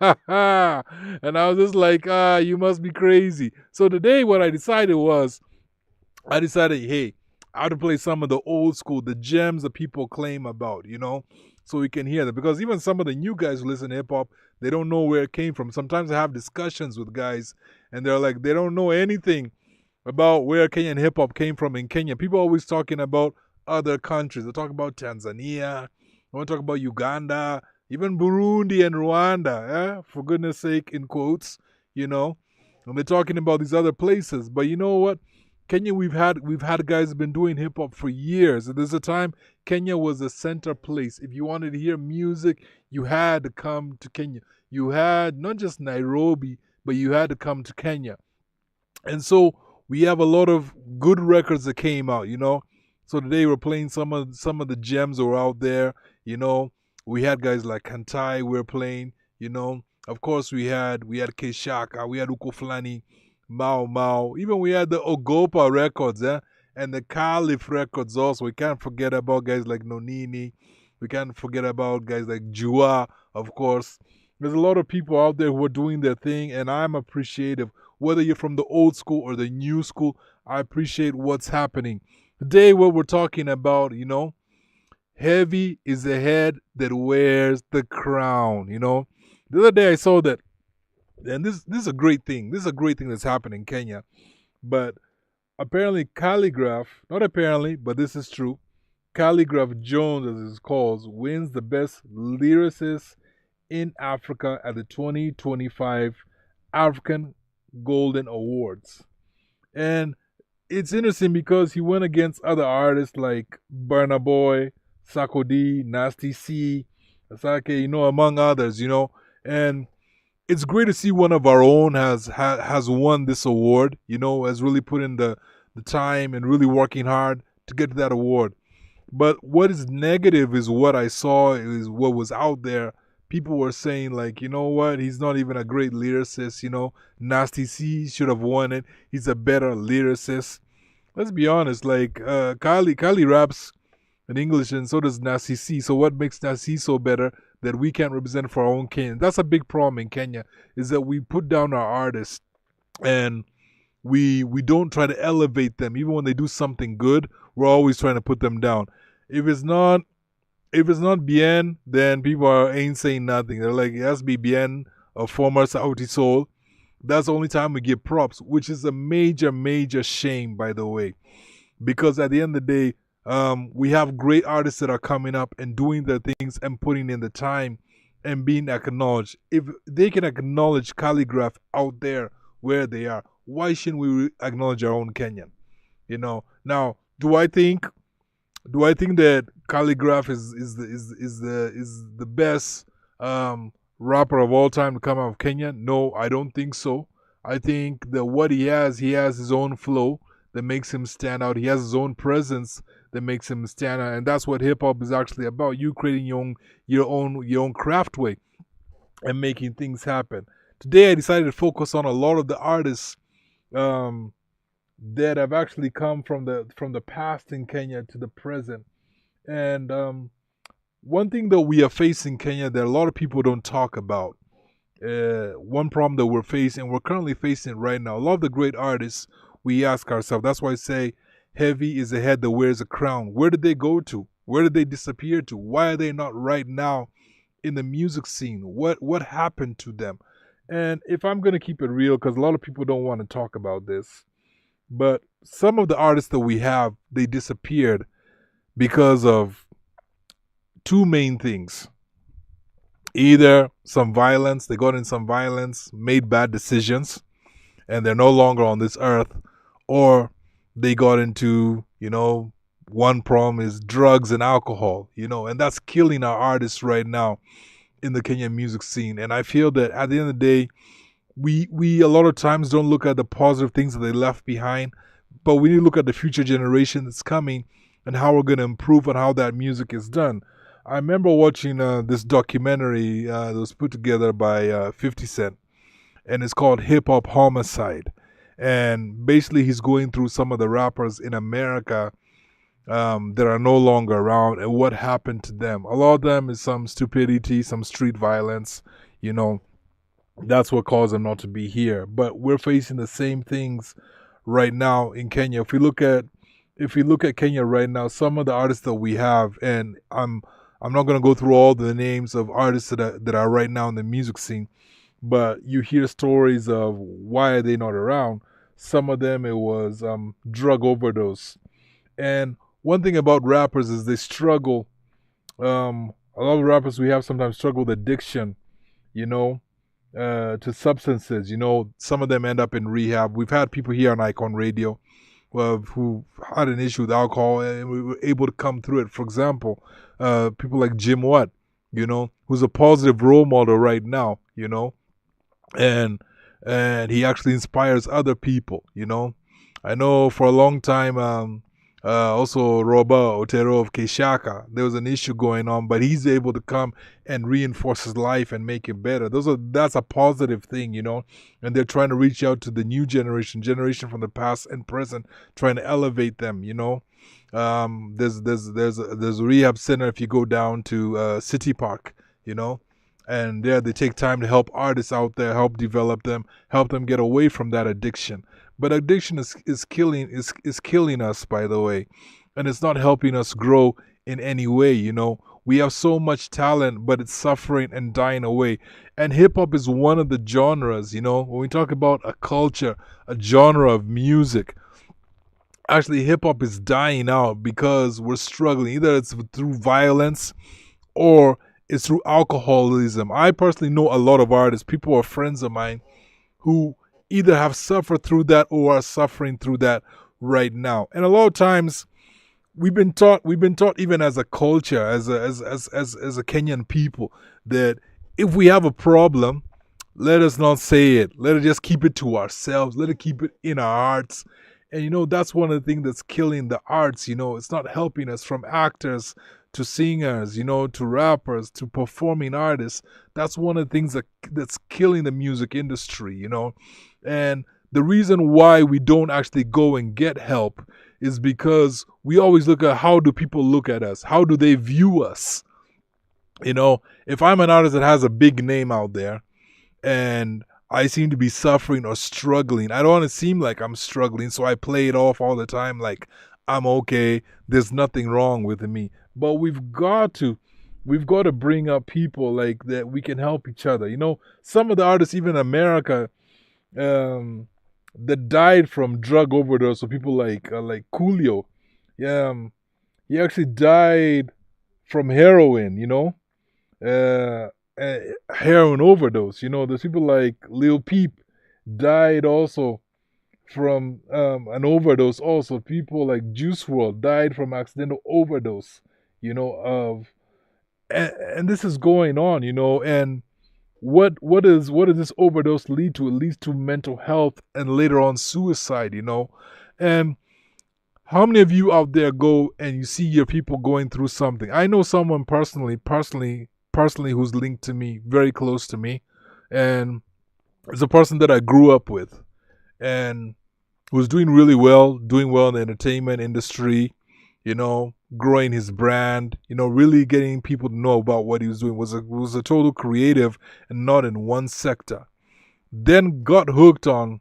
And I was just like, you must be crazy. So today what I decided, hey, I have to play some of the old school, the gems that people claim about, so we can hear them. Because even some of the new guys who listen to hip-hop, they don't know where it came from. Sometimes I have discussions with guys, and they're like, they don't know anything about where Kenyan hip-hop came from in Kenya. People are always talking about other countries. They talk about Tanzania. They want to talk about Uganda, even Burundi and Rwanda, for goodness sake, in quotes, And they're talking about these other places. But you know what? Kenya, we've had guys who've been doing hip hop for years. And there's a time Kenya was a center place. If you wanted to hear music, you had to come to Kenya. You had not just Nairobi, but you had to come to Kenya. And so we have a lot of good records that came out, So today we're playing some of the gems that were out there, We had guys like Kantai we're playing, Of course we had Keshaka, we had Uko Flani, Mao. Even we had the Ogopa records, and the Caliph records also. We can't forget about guys like Nonini. We can't forget about guys like Jua, of course. There's a lot of people out there who are doing their thing, and I'm appreciative. Whether you're from the old school or the new school, I appreciate what's happening. Today, what we're talking about, heavy is the head that wears the crown, The other day I saw that, and this is a great thing. This is a great thing that's happening in Kenya. But apparently not apparently, but this is true, Calligraph Jones, as it's called, wins the best lyricist in Africa at the 2025 African Golden Awards. And it's interesting because he went against other artists like Burna Boy, Sakodi, Nasty C, Asake, among others, And it's great to see one of our own has won this award, has really put in the time and really working hard to get to that award. But what is negative is what I saw, is what was out there. People were saying, like, you know what, he's not even a great lyricist, Nasty C should have won it. He's a better lyricist. Let's be honest, like, Kali raps in English and so does Nasty C. So what makes Nasty so better that we can't represent for our own Kenya? That's a big problem in Kenya, is that we put down our artists and we don't try to elevate them. Even when they do something good, we're always trying to put them down. If it's not Bien, then people ain't saying nothing. They're like, it has to be Bien, a former Sauti Soul. That's the only time we give props, which is a major, major shame, by the way. Because at the end of the day, we have great artists that are coming up and doing their things and putting in the time and being acknowledged. If they can acknowledge Calligraph out there where they are, why shouldn't we acknowledge our own Kenyan? Now, do I think that Calligraph is the best rapper of all time to come out of Kenya? No, I don't think so. I think that what he has his own flow that makes him stand out. He has his own presence that makes him stand out, and that's what hip hop is actually about. You creating your own craft way and making things happen. Today, I decided to focus on a lot of the artists that have actually come from the past in Kenya to the present. And one thing that we are facing in Kenya that a lot of people don't talk about, one problem that we're currently facing right now, a lot of the great artists, we ask ourselves, that's why I say heavy is the head that wears a crown. Where did they go to? Where did they disappear to? Why are they not right now in the music scene? What happened to them? And if I'm going to keep it real, because a lot of people don't want to talk about this, But some of the artists that we have, they disappeared because of two main things. Either some violence, they got in some violence, made bad decisions, and they're no longer on this earth, or they got into, one problem is drugs and alcohol, and that's killing our artists right now in the Kenyan music scene. And I feel that at the end of the day, we a lot of times don't look at the positive things that they left behind, but we need to look at the future generation that's coming and how we're going to improve on how that music is done. I remember watching this documentary that was put together by 50 Cent, and it's called Hip Hop Homicide. And basically he's going through some of the rappers in America that are no longer around and what happened to them. A lot of them is some stupidity, some street violence, that's what caused them not to be here. But we're facing the same things right now in Kenya. If we look at Kenya right now, some of the artists that we have, and I'm not going to go through all the names of artists that are right now in the music scene, but you hear stories of why are they not around. Some of them, it was drug overdose. And one thing about rappers is they struggle. A lot of rappers we have sometimes struggle with addiction, to substances. Some of them end up in rehab. We've had people here on Icon Radio who had an issue with alcohol, and we were able to come through it. For example, people like Jim Watt, who's a positive role model right now, and he actually inspires other people. I know for a long time, also Roba Otero of Keshaka, there was an issue going on, but he's able to come and reinforce his life and make it better. That's a positive thing, and they're trying to reach out to the new generation from the past and present, trying to elevate them. There's a rehab center if you go down to City Park, and there they take time to help artists out there, help develop them, help them get away from that addiction. But addiction is killing us, by the way, and it's not helping us grow in any way. We have so much talent, but it's suffering and dying away. And hip hop is one of the genres. When we talk about a culture, a genre of music, actually hip hop is dying out because we're struggling. Either it's through violence or it's through alcoholism. I personally know a lot of artists, people are friends of mine, who either have suffered through that or are suffering through that right now. And a lot of times we've been taught even as a culture, as a Kenyan people, that if we have a problem, let us not say it. Let us just keep it to ourselves. Let us keep it in our hearts. And that's one of the things that's killing the arts. It's not helping us, from actors to singers, to rappers, to performing artists. That's one of the things that's killing the music industry, And the reason why we don't actually go and get help is because we always look at how do people look at us? How do they view us? If I'm an artist that has a big name out there and I seem to be suffering or struggling, I don't want to seem like I'm struggling, so I play it off all the time like I'm okay, there's nothing wrong with me. But we've got to bring up people like that we can help each other. Some of the artists, even in America, that died from drug overdose, so people like Coolio, he actually died from heroin, heroin overdose. There's people like Lil Peep died also from an overdose. Also, people like Juice WRLD died from accidental overdose. And this is going on. And what does this overdose lead to? It leads to mental health and later on suicide. And how many of you out there go and you see your people going through something? I know someone personally who's linked to me, very close to me, and it's a person that I grew up with, and who's doing really well, in the entertainment industry, growing his brand, really getting people to know about what he was doing. Was a total creative and not in one sector. Then got hooked on,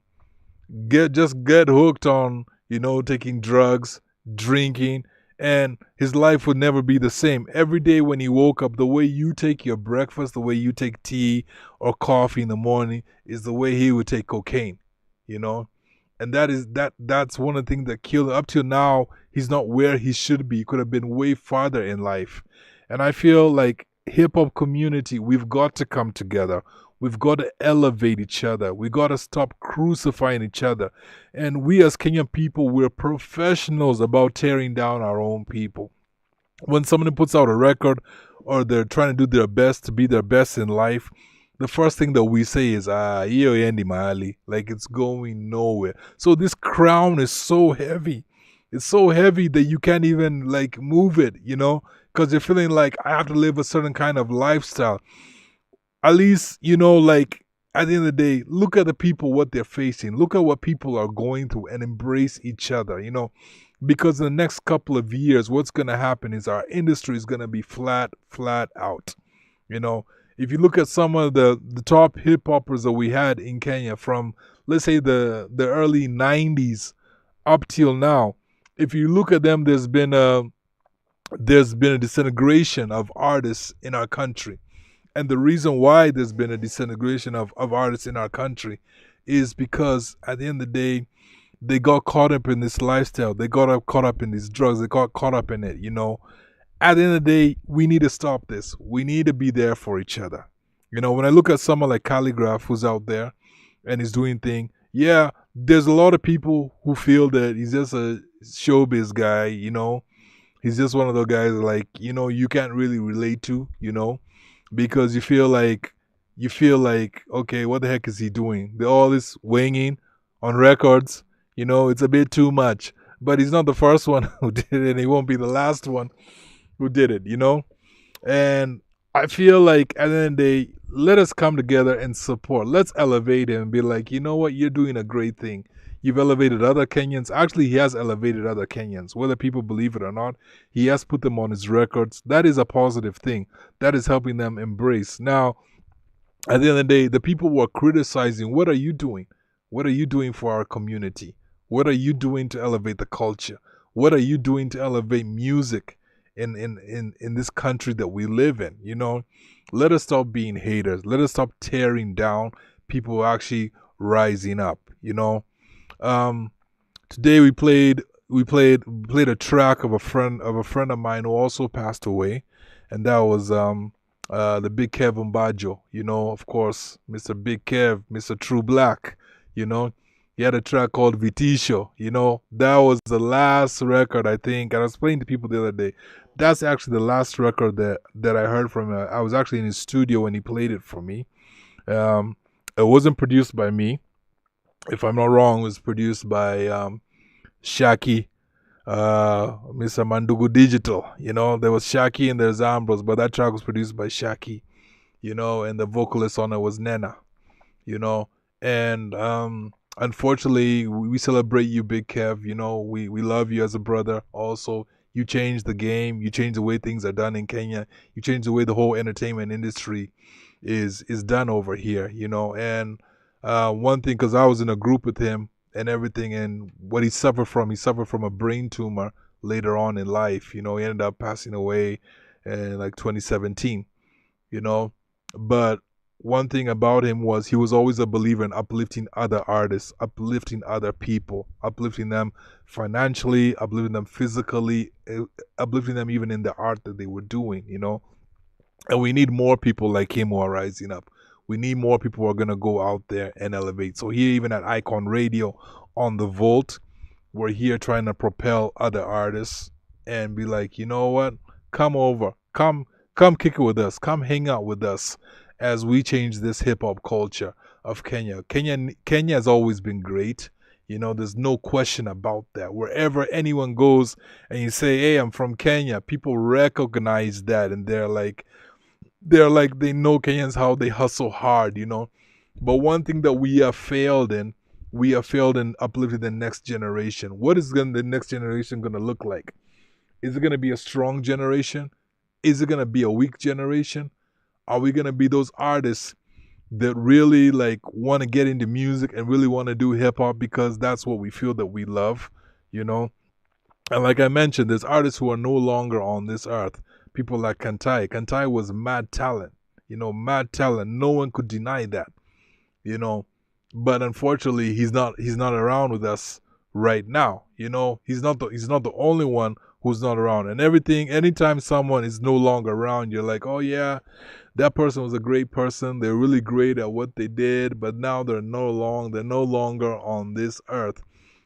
taking drugs, drinking, and his life would never be the same. Every day when he woke up, the way you take your breakfast, the way you take tea or coffee in the morning is the way he would take cocaine, And that's one of the things that killed him. Up till now, he's not where he should be. He could have been way farther in life. And I feel like hip hop community, we've got to come together. We've got to elevate each other. We got to stop crucifying each other. And we as Kenyan people, we're professionals about tearing down our own people. When somebody puts out a record or they're trying to do their best to be their best in life, the first thing that we say is, hiyo endi mahali. Like, it's going nowhere. So this crown is so heavy. It's so heavy that you can't even, like, move it, you know? Because you're feeling like, I have to live a certain kind of lifestyle. At least, you know, like, at the end of the day, look at the people, what they're facing. Look at what people are going through and embrace each other, you know? Because in the next couple of years, what's going to happen is our industry is going to be flat out. You know, if you look at some of the top hip hoppers that we had in Kenya from, let's say, the early 90s up till now, if you look at them, there's been a disintegration of artists in our country. And the reason why there's been a disintegration of artists in our country is because at the end of the day, they got caught up in this lifestyle. They got caught up in these drugs. They got caught up in it, you know. At the end of the day, we need to stop this. We need to be there for each other. You know, when I look at someone like Calligraph who's out there and is doing things, yeah, there's a lot of people who feel that he's just a showbiz guy, you know. He's just one of those guys like, you know, you can't really relate to, you know, because you feel like, okay, what the heck is he doing? All this weighing on records. You know, it's a bit too much. But he's not the first one who did it, and he won't be the last one who did it, you know? And I feel like at the end of the day, let us come together and support. Let's elevate him and be like, you know what? You're doing a great thing. You've elevated other Kenyans. Actually, he has elevated other Kenyans. Whether people believe it or not, he has put them on his records. That is a positive thing. That is helping them embrace. Now, at the end of the day, the people who are criticizing, what are you doing? What are you doing for our community? What are you doing to elevate the culture? What are you doing to elevate music in this country that we live in? You know, let us stop being haters. Let us stop tearing down people who are actually rising up. You know, today we played a track of a friend of mine who also passed away, and that was the Big Kev Mbajo. You know, of course, Mr. Big Kev, Mr. True Black. You know. He had a track called Vitisho, you know, that was the last record, I think. And I was playing to people the other day. That's actually the last record that I heard from him. I was actually in his studio when he played it for me. It wasn't produced by me. If I'm not wrong, it was produced by Shaki, Mr. Mandugu Digital. You know, there was Shaki and there's Ambrose, but that track was produced by Shaki, you know, and the vocalist on it was Nena, you know, and unfortunately, we celebrate you, Big Kev. You know, we love you as a brother. Also, you changed the game. You changed the way things are done in Kenya. You changed the way the whole entertainment industry is done over here, you know. And one thing, because I was in a group with him and everything, and what he suffered from a brain tumor later on in life. You know, he ended up passing away in like 2017, you know. But one thing about him was he was always a believer in uplifting other artists, uplifting other people, uplifting them financially, uplifting them physically, uplifting them even in the art that they were doing, you know. And we need more people like him who are rising up. We need more people who are going to go out there and elevate. So here, even at Icon Radio on the Volt, we're here trying to propel other artists and be like, you know what? Come over. Come kick it with us. Come hang out with us as we change this hip-hop culture of Kenya. Kenya has always been great. You know, there's no question about that. Wherever anyone goes and you say, hey, I'm from Kenya, people recognize that, and they're like, they know Kenyans, how they hustle hard, you know. But one thing that we have failed in uplifting the next generation. What is the next generation going to look like? Is it going to be a strong generation? Is it going to be a weak generation? Are we going to be those artists that really like want to get into music and really want to do hip hop because that's what we feel that we love, you know? And like I mentioned, there's artists who are no longer on this earth. People like Kantai. Kantai was mad talent, you know, mad talent. No one could deny that, you know. but unfortunately he's not around with us right now. You know, he's not the only one who's not around. And anytime someone is no longer around, you're like, oh yeah, that person was a great person. They're really great at what they did, but now they're no longer on this earth.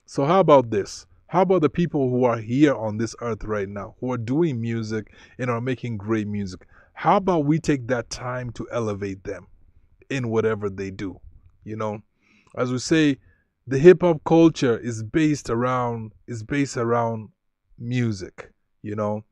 So how about this? How about the people who are here on this earth right now, who are doing music and are making great music? How about we take that time to elevate them in whatever they do? You know, as we say, the hip hop culture is based around music. You know,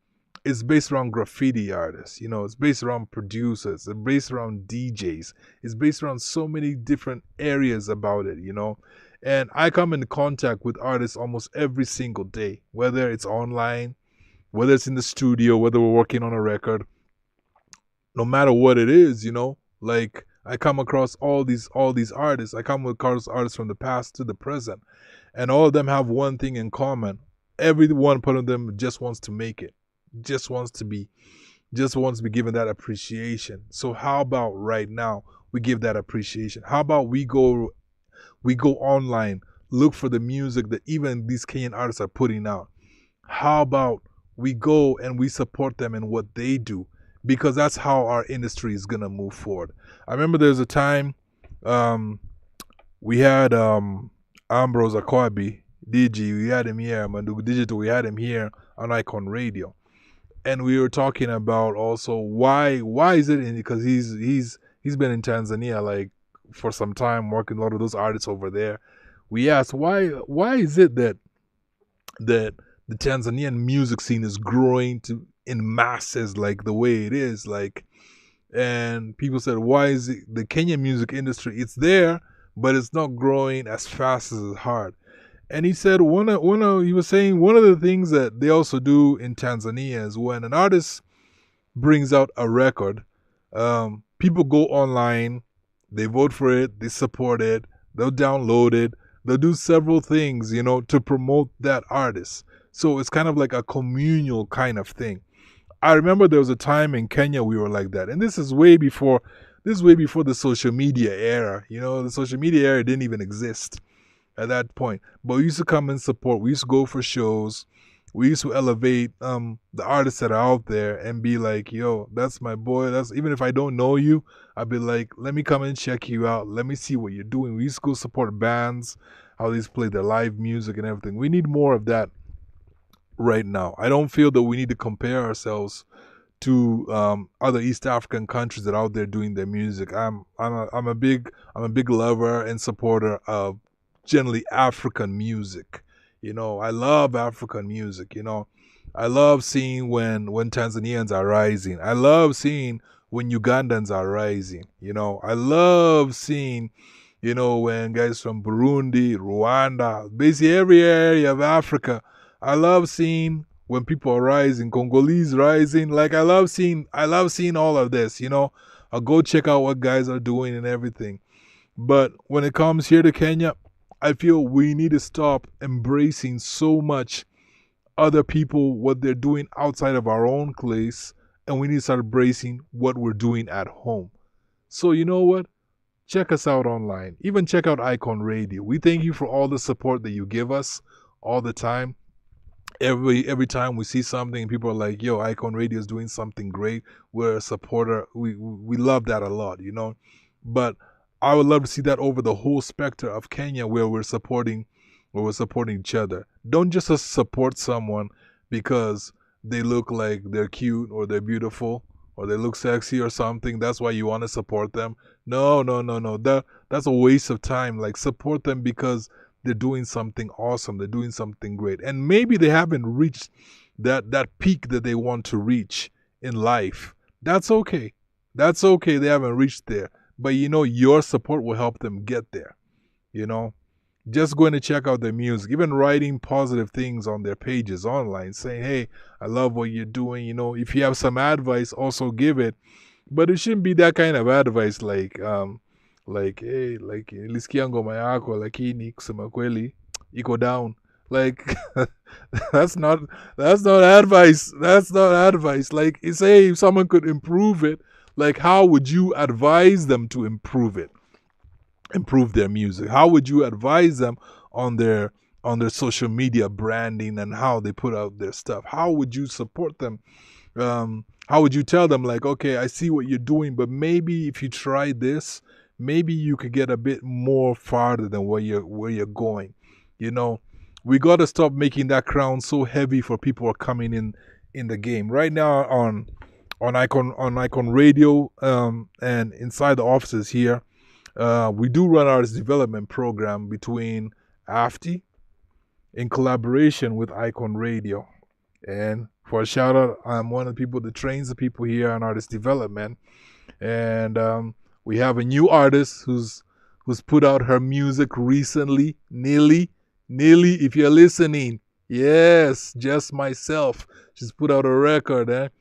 it's based around graffiti artists. You know, it's based around producers. It's based around DJs. It's based around so many different areas about it. You know, and I come in contact with artists almost every single day, whether it's online, whether it's in the studio, whether we're working on a record. No matter what it is, you know, like I come across all these artists. I come across artists from the past to the present, and all of them have one thing in common. Every one part of them just wants to make it, just wants to be given that appreciation. So how about right now we give that appreciation? How about we go online, look for the music that even these Kenyan artists are putting out? How about we go and we support them in what they do? Because that's how our industry is going to move forward. I remember there was a time we had Ambrose Akwabi, DG, we had him here, Mandugu Digital, we had him here on Icon Radio. And we were talking about also why is it, because he's been in Tanzania like for some time, working a lot of those artists over there. We asked why is it that the Tanzanian music scene is growing in masses like the way it is, like, and people said, why is it the Kenyan music industry, it's there, but it's not growing as fast as it's hard? And he said he was saying one of the things that they also do in Tanzania is when an artist brings out a record, people go online, they vote for it, they support it, they'll download it, they'll do several things, you know, to promote that artist. So it's kind of like a communal kind of thing. I remember there was a time in Kenya we were like that. And this is way before the social media era. You know, the social media era didn't even exist at that point. But we used to come and support. We used to go for shows. We used to elevate the artists that are out there and be like, yo, that's my boy. That's, even if I don't know you, I'd be like, let me come and check you out. Let me see what you're doing. We used to go support bands, how they play their live music and everything. We need more of that right now. I don't feel that we need to compare ourselves to other East African countries that are out there doing their music. I'm a big lover and supporter of generally African music. You know, I love African music. You know, I love seeing when Tanzanians are rising. I love seeing when Ugandans are rising. You know, I love seeing, you know, when guys from Burundi, Rwanda, basically every area of Africa, I love seeing when people are rising, Congolese rising. Like I love seeing all of this, you know. I'll go check out what guys are doing and everything. But when it comes here to Kenya, I feel we need to stop embracing so much other people, what they're doing outside of our own place, and we need to start embracing what we're doing at home. So you know what? Check us out online. Even check out Icon Radio. We thank you for all the support that you give us all the time. Every time we see something, people are like, yo, Icon Radio is doing something great. We're a supporter. We love that a lot, you know. But I would love to see that over the whole spectrum of Kenya, where we're supporting each other. Don't just support someone because they look like they're cute or they're beautiful or they look sexy or something. That's why you want to support them. No. That's a waste of time. Like, support them because they're doing something awesome. They're doing something great. And maybe they haven't reached that peak that they want to reach in life. That's okay. That's okay. They haven't reached there. But, you know, your support will help them get there. You know, just going to check out their music, even writing positive things on their pages online, saying, hey, I love what you're doing. You know, if you have some advice, also give it. But it shouldn't be that kind of advice like hey, like nilisikia ngoma yako lakini kusema kweli iko down. Like that's not advice. That's not advice. Like, say if someone could improve it, like how would you advise them to improve it? improve their music? How would you advise them on their social media branding and how they put out their stuff? How would you support them? How would you tell them, like, okay, I see what you're doing, but maybe if you try this, maybe you could get a bit more farther than where you're going. You know, we got to stop making that crown so heavy for people who are coming in the game. Right now on Icon Radio and inside the offices here, we do run artist development program between AFTI in collaboration with Icon Radio. And for a shout out, I'm one of the people that trains the people here on artist development. And we have a new artist who's put out her music recently, Neely, if you're listening. Yes, just myself. She's put out a record.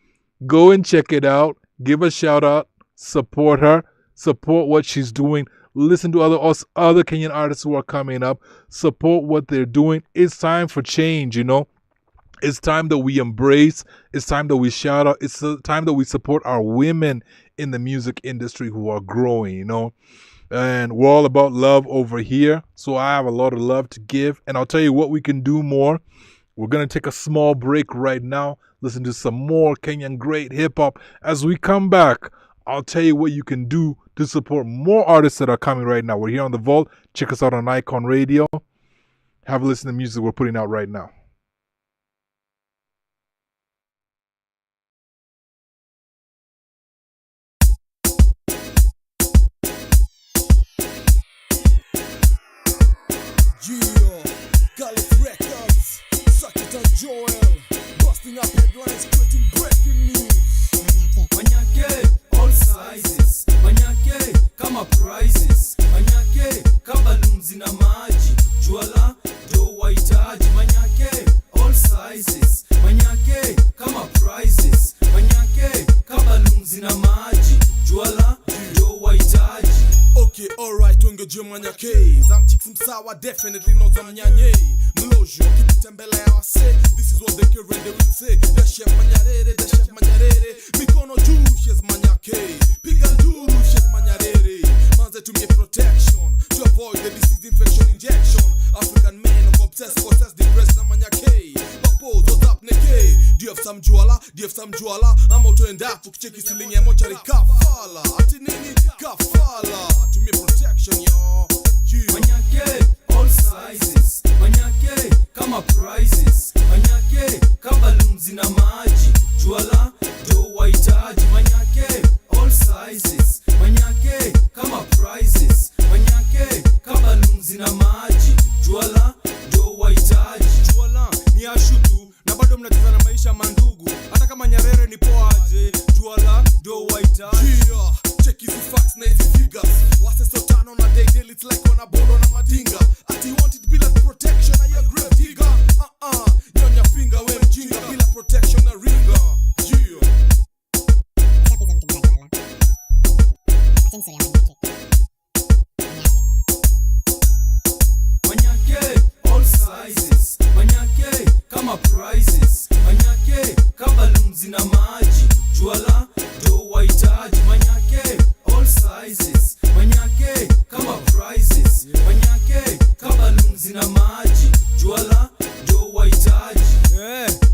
Go and check it out. Give a shout out. Support her. Support what she's doing. Listen to other Kenyan artists who are coming up. Support what they're doing. It's time for change, you know. It's time that we embrace. It's time that we shout out. It's time that we support our women in the music industry who are growing, you know. And we're all about love over here. So I have a lot of love to give. And I'll tell you what we can do more. We're going to take a small break right now. Listen to some more Kenyan great hip-hop. As we come back, I'll tell you what you can do to support more artists that are coming right now. We're here on The Vault. Check us out on Icon Radio. Have a listen to the music we're putting out right now. Joel, busting up headlines, creating breaking news. Manyake, all sizes. Manyake, kama prizes. Manyake, kabalunzi na maji. Juala, do wahitaji. Manyake, all sizes. Manyake, kama prizes. Manyake, kabalunzi na maji. Juala, do wahitaji. Okay, alright, tungeje manyake. Zamchik simsawa, definitely not zamnyanye. Mlojo, kitembelea wase. This is what they can render will say. The chef manyarere. Mikono juu, shes manyake. Piga nduru, shes manyarere. Manze to me protection, to avoid the disease infection injection. African men of obsessed, possessed, depressed na manyake. Papos, what's up neke? Do you have some juala? I'm out to end up, ukicheki silingi ya mochari kafala. Ati nini? Kafala. To me protection, yo. Manyake, all sizes. Manyake, kama prizes. Manyake, kabalunzi na maji. Juala, do wahitaji. Manyake, all sizes. Manyake, kama prizes. Manyake, kabalunzi na maji. Juala, do wahitaji. Juala, ni ashutu. Na bado mnacheza na maisha mandugu. Hata kama Nyerere ni poaje. Juala, do wahitaji. Yeah, check hizi facts na hizi figures. Wase sotano na daily, it's like wana bondo na madinga. Ati you want it bila protection na ya grave digger. Nyonya finger we mjinga bila protection na ringa. Yeah. Manyake, all sizes. Manyake, kama prizes. Manyake, kabalunzi na maji. Juala, do wahitaji. Manyake, all sizes. Manyake, kama prizes. Manyake, kabalunzi na maji. Juala, do wahitaji.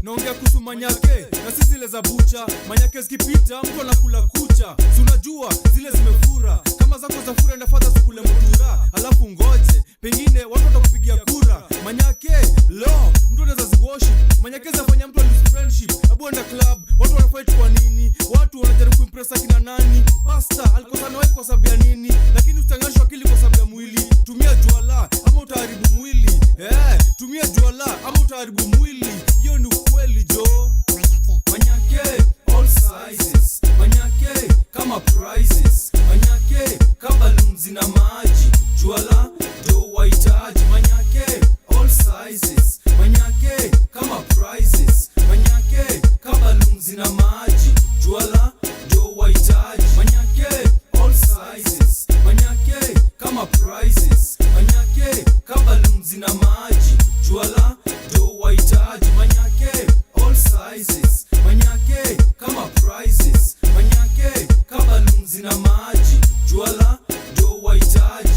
Naongea kuhusu manyake na si zile za bucha. Manyake zikipita mtu anakula kucha. Si unajua zile zimefura. Kama zako za fura ndafadha sukule mutura. Alafu ngoje, pengine watu watakupigia kura. Manyake, mtu anaweza ziworship. Manyake zafanya mtu lose friendship. Abu enda club, watu wanafight kwa nini? Watu wanajaribu kuimpress akina nani? Pasta, alikosana wapi kwa sababu ya nini? Lakini utangashwa akili kwa sababu ya mwili. Tumia juala, ama utaharibu mwili. Tumia juala, ama utaharibu mwili. Hiyo ni ukweli jo. Manyake, all sizes. Manyake, kama prizes. Manyake, kabalunzi na maji. Juala, do wahitaji. Manyake, all sizes. Manyake, kama prizes. Manyake, kabalunzi na maji. Juala, do wahitaji. Manyake, all sizes. Manyake, kama prizes. Manyake, kabalunzi na maji. Juala, do wahitaji. Manyake, all sizes. Manyake, kama prizes. Manyake, kabalunzi na maji. Juala, do wahitaji.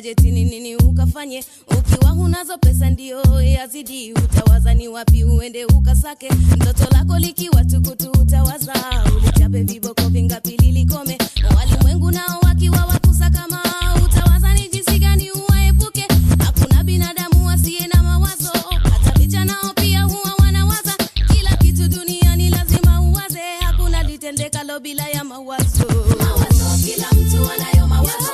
bajeti nini ukafanye. Ukiwa hunazo pesa ndio yazidi, utawaza ni wapi uende ukasake. Ndoto lako likiwa tukutu utawaza ulichape viboko vingapi lilikome. Walimwengu nao wakiwa wakusa kama utawaza ni jinsi gani uwaepuke. Hakuna binadamu asiye na mawazo, hata vijana nao pia huwa wanawaza. Kila kitu duniani lazima uwaze, hakuna litendekalo bila ya mawazo. Mawazo, kila mtu anayo mawazo.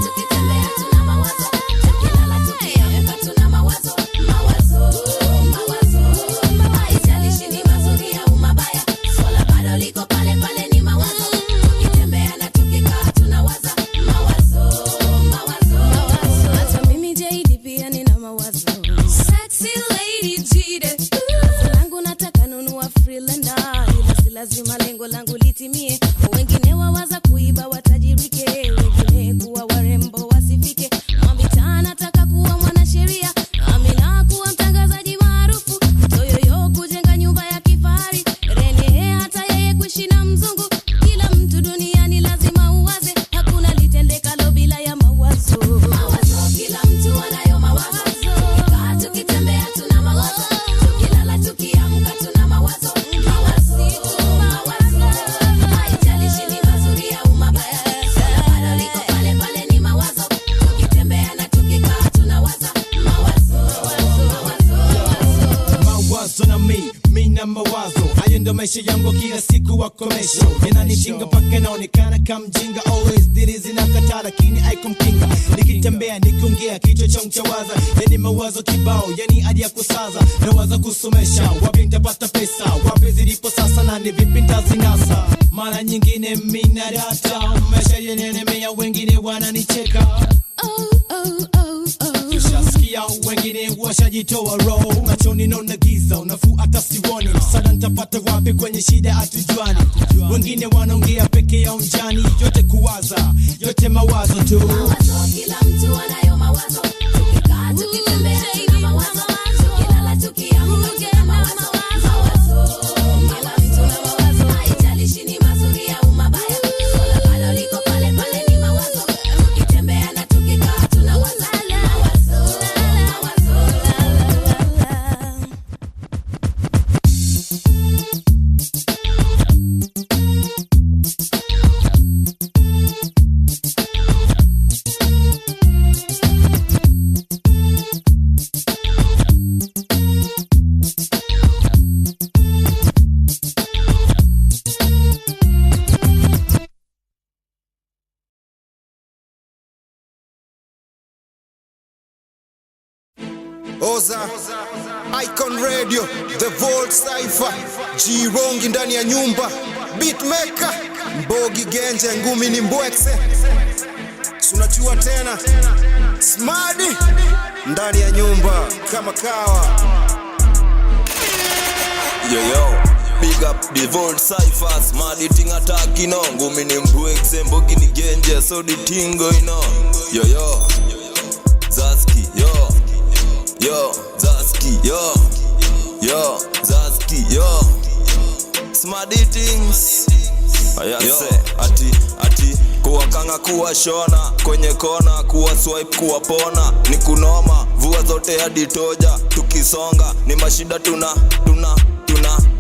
Tukitembea tuna mawazo, tukilala tukiamka tuna mawazo. Mawazo, mawazo, haijalishi ni mazuri au mabaya, swala bado liko pale pale, ni mawazo. Tukitembea na tukikaa tunawaza. Mawazo, mawazo. Hata mimi JD pia nina mawazo. Sexy lady jide, langu nataka nunua Freelander, ila si lazima lengo langu litimie. Wengine wawaza kuiba watajirike, wengine kuwa warembo wasifike. Mwambita nataka kuwa mwanasheria, Amina kuwa mtangazaji maarufu, Toyoyo kujenga nyumba ya kifahari, Rene hata yeye kuishi na mzungu. Kila mtu duniani lazima uwaze, hakuna litendekalo bila ya mawazo. Mawazo, kila mtu anayo mawazo. Tukikaa tukitembea tuna mawazo, tukilala tukiamka tuna mawazo. Mawazo, mawazo, haijalishi ni mazuri au mabaya, swala bado liko pale pale, ni mawazo. Tukitembea na tukikaa tunawaza. Mawazo, mawazo na mi na mawazo. Hayo ndo maisha yangu kila siku wakomesho. Yananitinga paka naonekana kama mjinga. Always dili zinakataa lakini haikumkinga. Nikitembea nikiongea kichwa changu chawaza. Yani mawazo kibao, yani hadi ya kusaza. Nawaza kusomesha, wapi nitapata pesa, wapi zilipo sasa na ni vipi nitazinasa. Mara nyingine mina data, maisha yenenemea wengine wananicheka. Tushasikia wengine washajitoa roho, machoni naona giza, unafuu hata siwoni. Msaada nitapata wapi kwenye shida hatujuani. Wengine wanaongea peke yao njani, yote kuwaza, yote mawazo tu. mawazo, kila mtu anayo mawazo. Tukikaa tukitembea tuna mawazo, tukilala tukiamka tuna mawazo. Mawazo, kila mtu na mawazo, haijalishi ni mazuri au mabaya, swala bado liko pale pale, ni mawazo. Tukitembea na tukikaa tunawaza. Oza, Icon Radio, The Vault Cypher, G-Rongi ndani ya nyumba, Beatmaker, Mbogi Genje, ngumi ni mbwekse. Sunachua tena, Smadi, ndani ya nyumba, kama kawa. Yo, big up The Vault Cypher, Smadi ting attack, you know. Ngumi ni mbwekse, Mbogi ni Genje, so the tingo, you know. Yo, Zaski, yo, Zaski, yo, Zaski, yo, Smadi things. Ayase, ati, kuwa kanga kuwa shona, kwenye kona, kuwa swipe kuwa pona. Ni kunoma, vua zote hadi toja, tukisonga, ni mashida tuna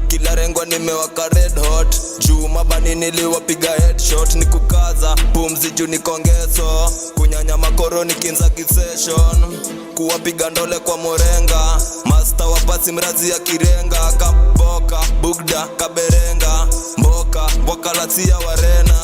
kila rengwa nimewaka red hot. Juu mabani niliwapiga headshot, ni kukaza, pumzi juu ni kongeso. Kunyanya makoro ni kinza kisession, kuwapiga ndole kwa morenga. Master wapasi mrazi ya kirenga, kapoka, bugda, kaberenga. Mboka lasia warena,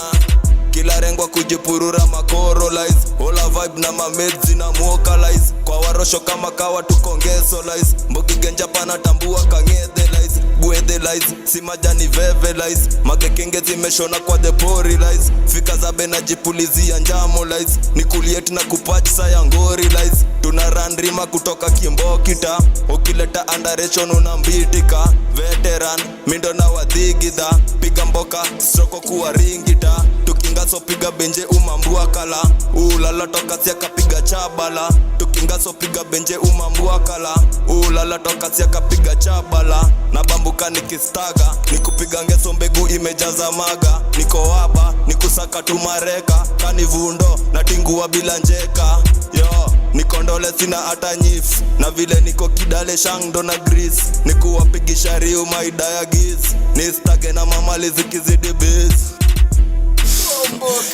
kila rengwa kujipurura makoro lies. Ola vibe na mamedzi na muoka lies. Kwa warosho kama kawa tukongeso lies. Mbogi Genja pana tambua kangede lies. Guede lies, si majani veve lies. Magekenge zimeshona kwa the pori lies. Fika zabe na jipulizia njamo lies. Nikulieti na kupachi saya ngori lies. Tuna randrima kutoka Kimbokita. Ukileta underation unambitika. Veteran, mindo na wadhigidha. Piga mboka, stroko kuwa ringita. Tukingaso piga benje umambua kala. Ulala toka siya kapiga chabala. kingaso piga benje umambuakala ulala toka siaka piga chabala na bambuka nikistaga nikupiga ngeso mbegu imejaza maga niko waba nikusaka tumareka kanivundo na tingua bila njeka yo nikondole sina hata nyif na vile niko kidale shangdo na grease nikuwapigisha riu maida ya giz nistage na mamali zikizidi biz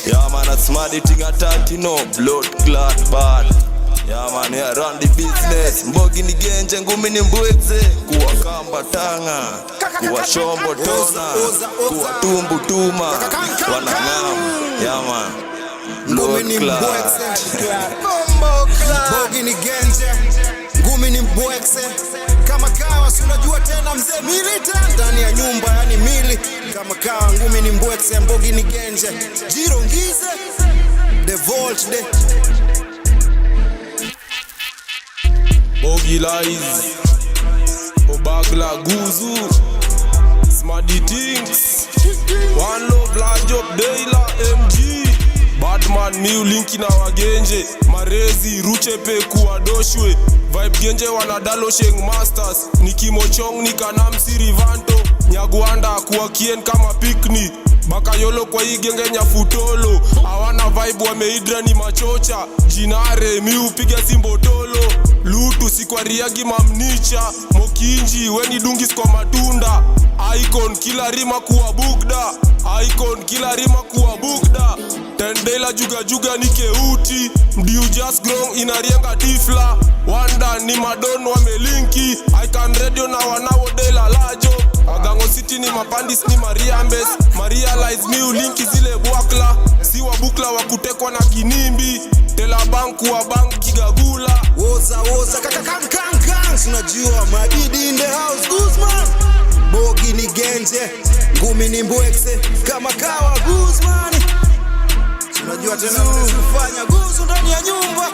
yeah man a smarty thing atati no blood clot bad yeah man yeah run the business mbogi ni genje ngumi ni mbweze kuwa kamba tanga kuwa shombo tona kuwa tumbu tuma wanangam yeah man ngumi ni mbweze mbogi ni genje ngumi ni mbweze kama kawa si unajua tena mzee milita ndani ya nyumba yani mili kama kawa ngumi ni mbweze mbogi ni genje jirongize the vault de Bogi lies Obagla guzu Smarty things One love large up Deila MG Badman miu linki na wagenje Marezi ruchepe kuwadoshwe Vibe genje wanadalo sheng masters Nikimochong nikanamsi rivanto Nyagwanda kuwa kien kama pikni Bakayolo kwa hii genge nyafutolo Awana vibe wameidra ni machocha Jinare miu piga simbotolo Lutu sikwa riagi mamnicha Mokinji weni dungis kwa matunda Icon kila rima kuwa bugda Icon kila rima kuwa bugda Tendela juga juga ni keuti Mdiu just growing inarianga tifla Wanda ni madon wamelinki iconradio na wanawo dela lajo Agango city ni mapandis ni mariambes Marialize miu linki zile buakla Siwa bukla wakutekwa na kinimbi Tela banku wa bank kigagula Woza kakakang Sinajua madidi in the house Guzman Bogi ni genje ngumi ni mbwekse kama kawa Guzman Sinajua tena unafanya guzu ndani ya nyumba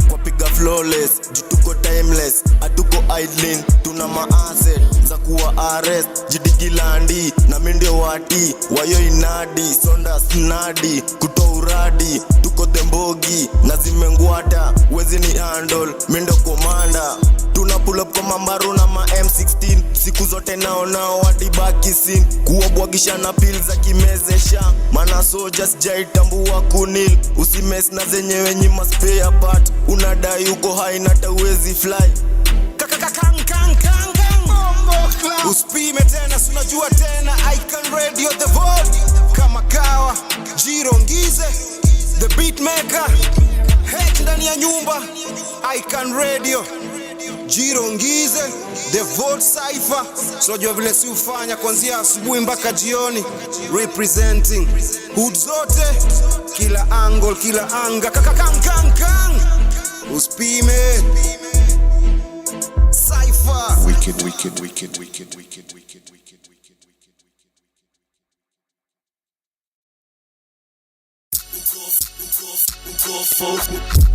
kwa piga flawless jituko timeless atuko idling tuna maasset za kuwa arrest jidigilandi na mindio wati wayo inadi sonda snadi kuto uradi tuko dembogi na zimengwata wezi ni handle mindo komanda tuna pull up kwa mambaru na ma M16 siku zote nao wadibaki sin kuwabwagisha na pills za kimezesha mana soldiers jaitambua kunil usimes na zenyewe nyima spare part unadai uko high na tawezi fly Uspime tena sunajua tena iconradio the vault kama kawa jirongize the beatmaker head ndani ya nyumba iconradio jirongize the vault cipher sunajua vile si ufanya kuanzia asubuhi mpaka jioni representing hood zote kila angle kila anga kakakang uspime cipher wicked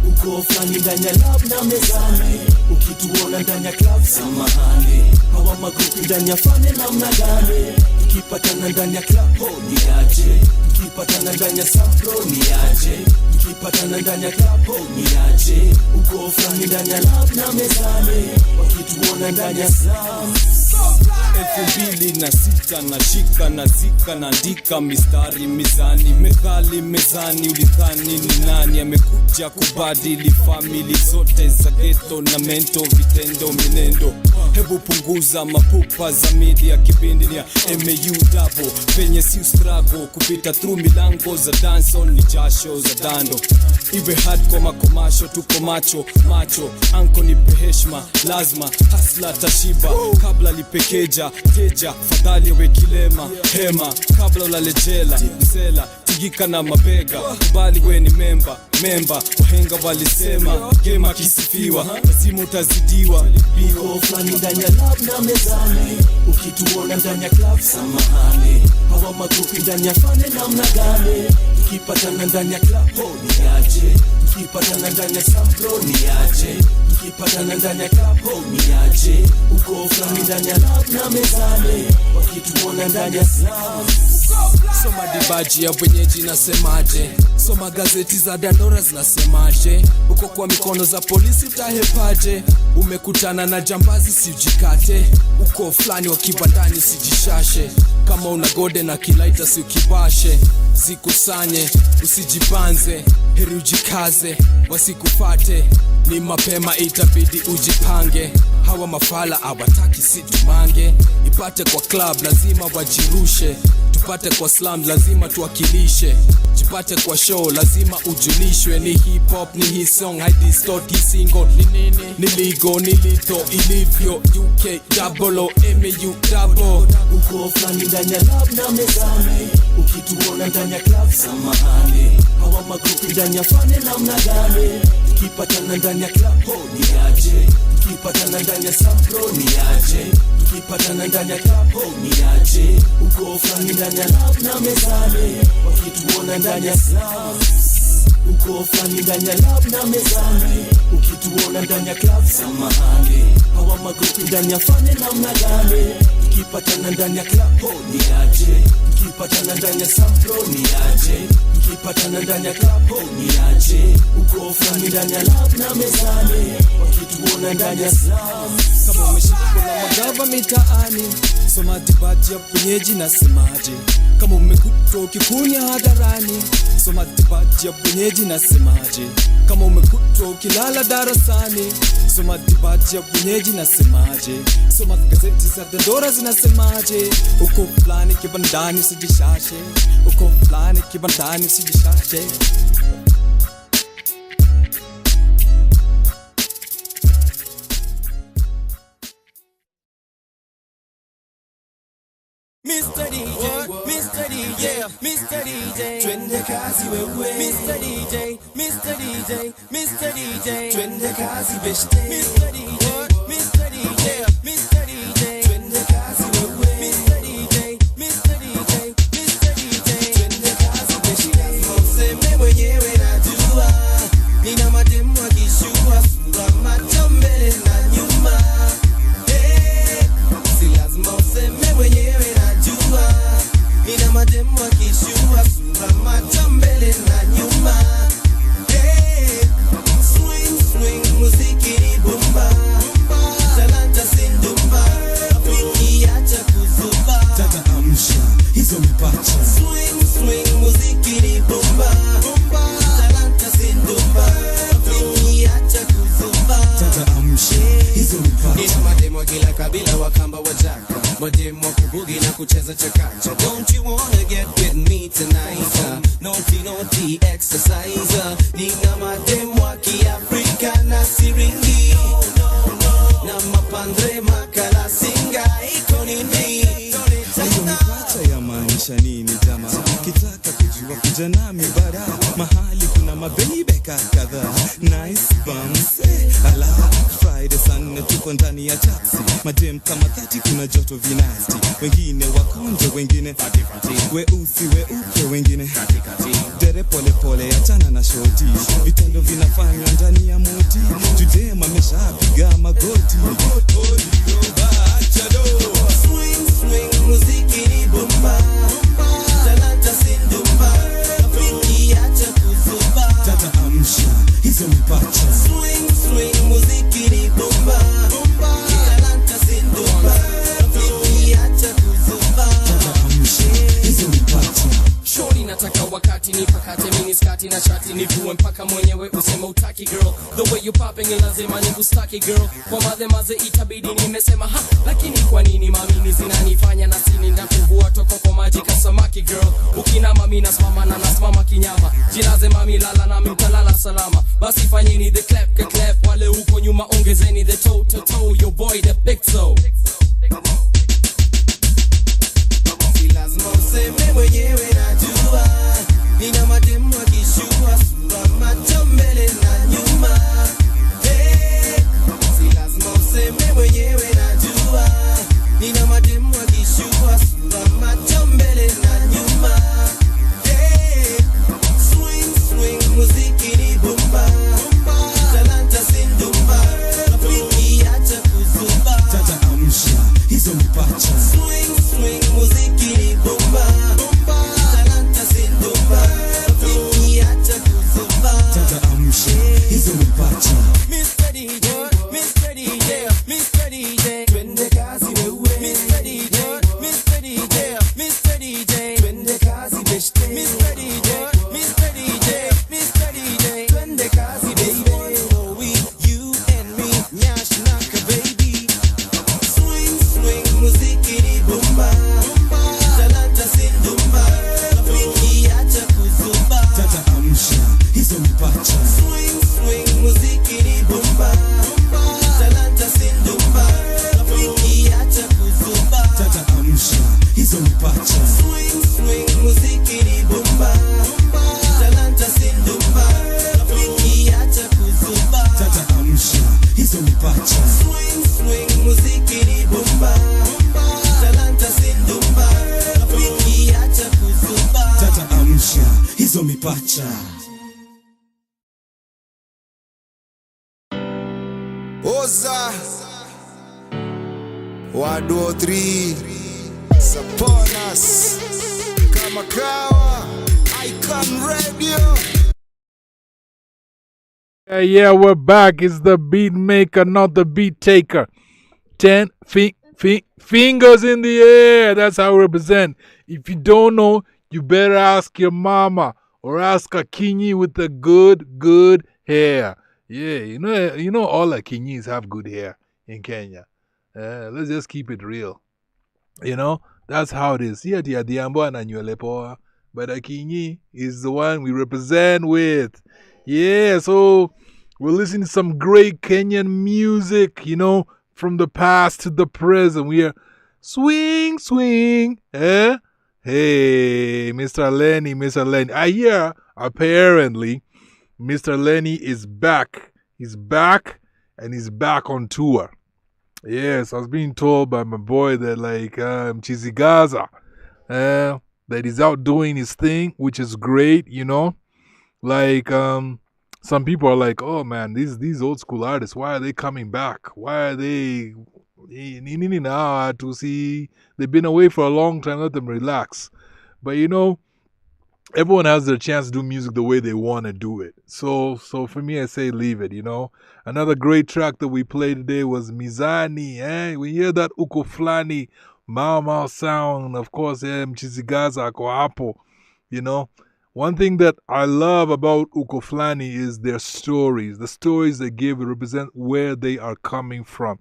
Uko flani ndani ya lab na mezani ukituona ndani ya club samahani hawa magrupi ndani ya fane na mnagane tukipatana ndani ya club ho ni aje tukipatana ndani ya sampro ni aje tukipatana ndani ya club ho ni aje uko flani ndani ya lab na mezani wakituona ndani ya sam 2006 nashika nazika naandika mistari mizani methali mezani ulidhani ni nani amekuja kubadili famili zote za ghetto na mento vitendo minendo hebu punguza mapupa za media kipindi ni ya MAU double penye si struggle kupita through milango za dancehall ni jasho za dando iwe hardcore makomasho tuko macho anko ni heshima lazima hasla tashiba kabla lipekeja teja fadhali we kilema hema kabla ulalejela msela tigika na mabega kubali we ni memba wahenga walisema gema kisifiwa lazima utazidiwa biko flani ndani ya lab na mezani ukituona ndani ya club samahani hawa magrupi ndani ya fane na mnagane tukipatana ndani ya club ho ni aje tukipatana ndani ya sampro ni aje tukipatana ndani ya club ho ni aje uko flani ndani ya lab na mezani wakituona ndani ya slam Soma dibaji ya wenyeji nasemaje, soma gazeti za dandora zinasemaje, uko kwa mikono za polisi utahepaje, umekutana na jambazi siujikate, uko flani wa kibandani usijishashe, kama una gode na kilaita si ukibashe, zikusanye usijibanze, heri ujikaze wasikufate, ni mapema itabidi ujipange, hawa mafala hawataki sijumange, ipate kwa club lazima wajirushe, tupate kwa slum lazima tuwakilishe, jipate kwa show lazima ujulishwe, ni hip hop ni hii song hai distort hii single ni nini, ni ligo ni lito ilivyo UK double o MAU double, uko flani ndani ya lab na mezani, ukituona ndani ya club samahani, hawa magrupi ndani ya fane namna gani, tukipatana ndani ya club ho ni aje, tukipatana ndani ya sampro ni aje, tukipatana ndani ya club ho ni aje, uko flani ndani ya lab na mezani, wakituona ndani ya slums, uko flani ndani ya lab na mezani, ukituona ndani ya club samahani, hawa magrupi ndani ya fane namna gani, tukipatana ndani ya club ho ni aje, tukipatana ndani ya sampro ni aje, tukipatana ndani ya club ho ni aje, uko flani ndani ya lab na mezani, wakituona ndani ya slums. Kama umeshika kuna magava mitaani, soma dibati ya wenyeji nasemaje, kama umekuta ukikunya hadharani, soma dibati ya wenyeji nasemaje, kama umekuta ukilala darasani, soma dibati ya wenyeji nasemaje, soma gazeti za dandora zinasemaje, uko fulani kibandani usijishashe, uko fulani kibandani usijishashe. Mr. DJ, Mr. DJ, Mr. DJ, twende kazi wewe. Mr. DJ, Mr. DJ, Mr. DJ, twende kazi beshte. Mr. DJ, Mr. DJ, Mr. DJ, twende kazi wewe. Mr. DJ, Mr. DJ, Mr. DJ, twende kazi beshte. Lazima useme mwenyewe najua, nina mademu akishua sura macho mbele na nyuma. Si lazima useme mwenyewe najua, nina mademu akishua sura macho mbele na nyuma. Swing, swing, muziki ni bomba, talanta sindumba, wiki acha kuzuba. Dada amsha, hizo mipacha. Swing, swing, muziki ni bomba, talanta sindumba, wiki acha kuzuba. Dada amsha, hizo mipacha. Nina mademu kila kabila wakamba wajaka, mademu wa kubugi na kucheza chakacha. Don't you wanna get with me tonight? Naughty, naughty exercise. Nina mademu wa Kiafrika na siringi, na mapandre makala singa iko nini? Hiyo mipacha ya maanisha nini jama? Kitaka kujua kuja nami bara, mahali kuna mabebeka kadhaa, nice bums, ala Friday sana tuko ndani ya taxi, madem kama 30 kuna joto vinasti, wengine wakonje wengine weusi weupe wengine dere pole pole achana na shoti, vitendo vinafanywa ndani ya moti, judema ameshapiga magoti. Swing, swing, muziki ni bomba, talanta sindumba, wiki acha kuzuba. Dada amsha, hizo mipacha. Swing, swing, muziki ni bomba, talanta sindumba, wiki acha kuzuba. Dada amsha, hizo mipacha. Shorty nataka wakati nipakate mini skati na shati nivue mpaka mwenyewe usema utaki girl, the way you popping lazima nikustaki girl, kwa maze itabidi nimesema ha, lakini kwa nini mamini zinanifanya na sini na kuvua toko kwa maji kasamaki girl, ukina mami nasimama na nasimama kinyama, jilaze mami lala na mtalala salama, basi fanyeni the clap, wale uko nyuma ongezeni the toe to toe, your boy the big toe. Si lazima useme mwenyewe najua, nina mademu akishua sura macho mbele na nyuma. Si lazima useme mwenyewe najua, nina mademu akishua sura macho mbele na nyuma. Swing, swing, muziki ni bomba, talanta pacha. Oza 1, 2, 3 Saponas kama kawa Icon Radio. Yeah, we're back. It's the beat maker, not the beat taker. 10 fingers in the air. That's how we represent. If you don't know, you better ask your mama or ask a Kinyi with the good hair. Yeah, you know all the Kinyis have good hair in Kenya. Let's just keep it real. That's how it is. Yeah, Diambo and Anyuelepoa. But Akinyi is the one we represent with. Yeah, so we're listening to some great Kenyan music, from the past to the present. We are swing, eh? Hey, Mr. Lenny. I hear, apparently, Mr. Lenny is back. He's back, and he's back on tour. Yes, I was being told by my boy that, Chizi Gaza, that he's out doing his thing, which is great, some people are like, oh man, these old school artists, why are they coming back? Why are they now to see? They've been away for a long time, let them relax. But everyone has their chance to do music the way they want to do it. So for me, I say leave it, Another great track that we played today was Mizani, eh? We hear that uko flani, Mau sound, of course, Mchizigaza ako hapo, One thing that I love about uko flani is their stories. The stories they give represent where they are coming from.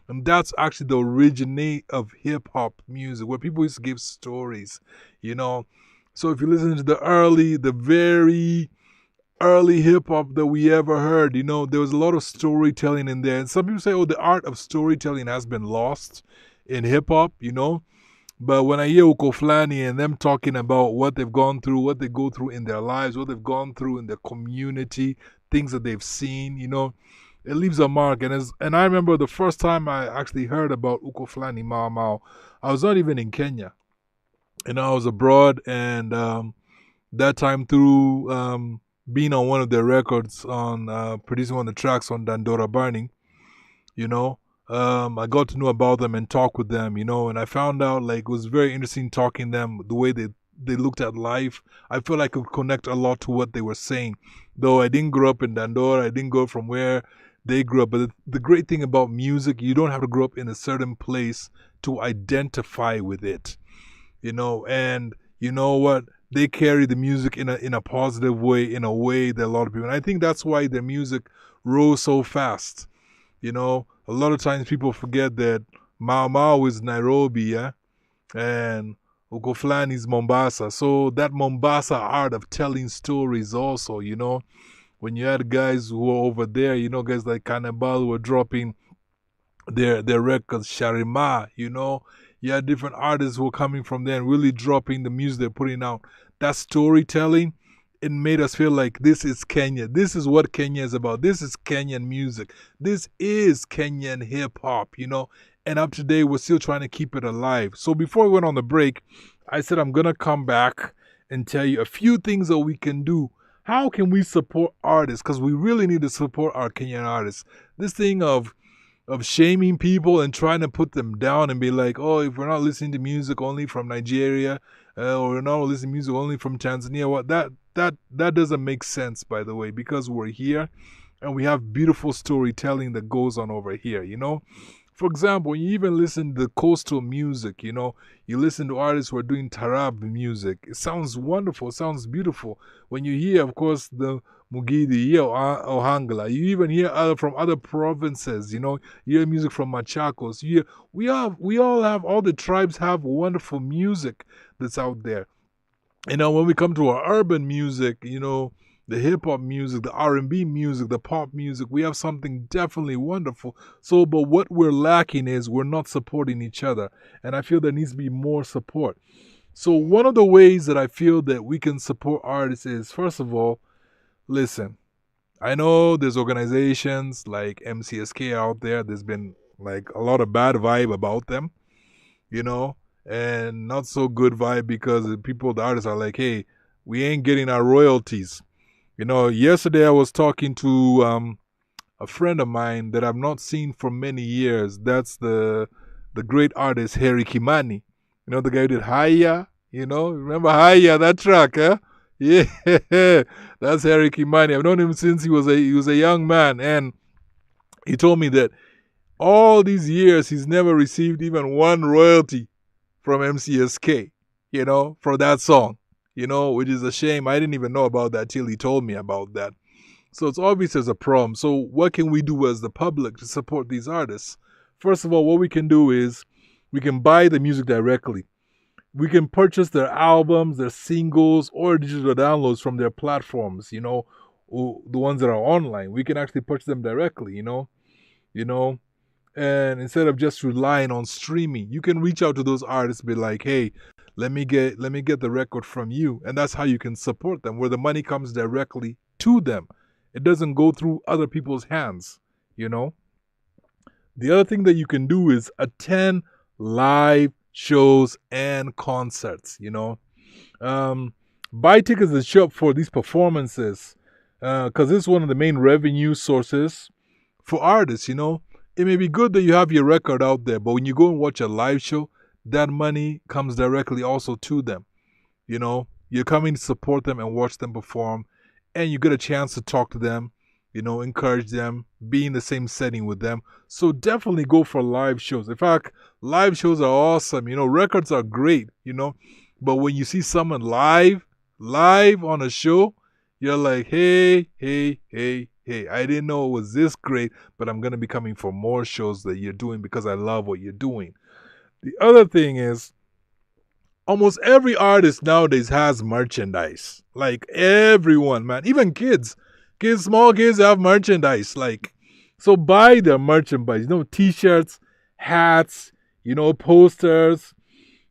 And that's actually the originate of hip-hop music, where people used to give stories, So if you listen to the very early hip-hop that we ever heard, there was a lot of storytelling in there. And some people say, oh, the art of storytelling has been lost in hip-hop, But when I hear Uko Flani and them talking about what they've gone through, what they go through in their lives, what they've gone through in their community, things that they've seen, it leaves a mark. And I remember the first time I actually heard about Uko Flani Mau, I was not even in Kenya. I was abroad, and that time through being on one of their records, on producing one of the tracks on Dandora Burning, I got to know about them and talk with them, and I found out it was very interesting talking to them, the way they looked at life. I feel like I could connect a lot to what they were saying. Though I didn't grow up in Dandora, I didn't go from where they grew up. But the great thing about music, you don't have to grow up in a certain place to identify with it, and you know what? They carry the music in a positive way, in a way that a lot of people, and I think that's why their music rose so fast. A lot of times people forget that Mau is Nairobi, yeah? And Uko Flani is Mombasa. So that Mombasa art of telling stories also, when you had guys who were over there, guys like Cannibal who were dropping their records, Sharima, you had different artists who were coming from there and really dropping the music they're putting out. That storytelling, it made us feel like this is Kenya. This is what Kenya is about. This is Kenyan music. This is Kenyan hip-hop, And up to today, we're still trying to keep it alive. So before we went on the break, I said I'm going to come back and tell you a few things that we can do. How can we support artists? Because we really need to support our Kenyan artists. This thing of shaming people and trying to put them down and be like, oh, if we're not listening to music only from Nigeria, or we're not listening to music only from Tanzania, that doesn't make sense, by the way, because we're here and we have beautiful storytelling that goes on over here, For example, when you even listen to the coastal music, you listen to artists who are doing Tarab music. It sounds wonderful. It sounds beautiful. When you hear, of course, the Mugidi, you hear Ohangla. You even hear from other provinces, you hear music from Machakos. We all have, all the tribes have wonderful music that's out there. When we come to our urban music, the hip-hop music, the R&B music, the pop music, we have something definitely wonderful. But what we're lacking is we're not supporting each other. And I feel there needs to be more support. So one of the ways that I feel that we can support artists is, first of all, listen, I know there's organizations like MCSK out there. There's been a lot of bad vibe about them, and not so good vibe because the artists are like, hey, we ain't getting our royalties. You know, yesterday I was talking to a friend of mine that I've not seen for many years. That's the great artist Harry Kimani. You know, the guy who did Haya. You know, remember Haya, that track, huh? Yeah, that's Harry Kimani. I've known him since he was a young man, and he told me that all these years he's never received even one royalty from MCSK, you know, for that song, you know, which is a shame. I didn't even know about that till he told me about that. So it's obvious there's a problem. So what can we do as the public to support these artists? First of all, what we can do is we can buy the music directly. We can purchase their albums, their singles, or digital downloads from their platforms, you know, the ones that are online. We can actually purchase them directly, you know, and instead of just relying on streaming, you can reach out to those artists, be like, hey, let me get the record from you. And that's how you can support them, where the money comes directly to them. It doesn't go through other people's hands, you know. The other thing that you can do is attend live shows and concerts, you know. Buy tickets and show up for these performances, because this is one of the main revenue sources for artists, you know. It may be good that you have your record out there, but when you go and watch a live show, that money comes directly also to them. You know, you're coming to support them and watch them perform, and you get a chance to talk to them, you know, encourage them, be in the same setting with them. So definitely go for live shows. In fact, live shows are awesome. You know, records are great, you know, but when you see someone live on a show, you're like, hey, I didn't know it was this great, but I'm going to be coming for more shows that you're doing because I love what you're doing. The other thing is, almost every artist nowadays has merchandise. Like everyone, man. Even kids, small kids have merchandise. Like, so buy their merchandise. You know, t-shirts, hats, you know, posters,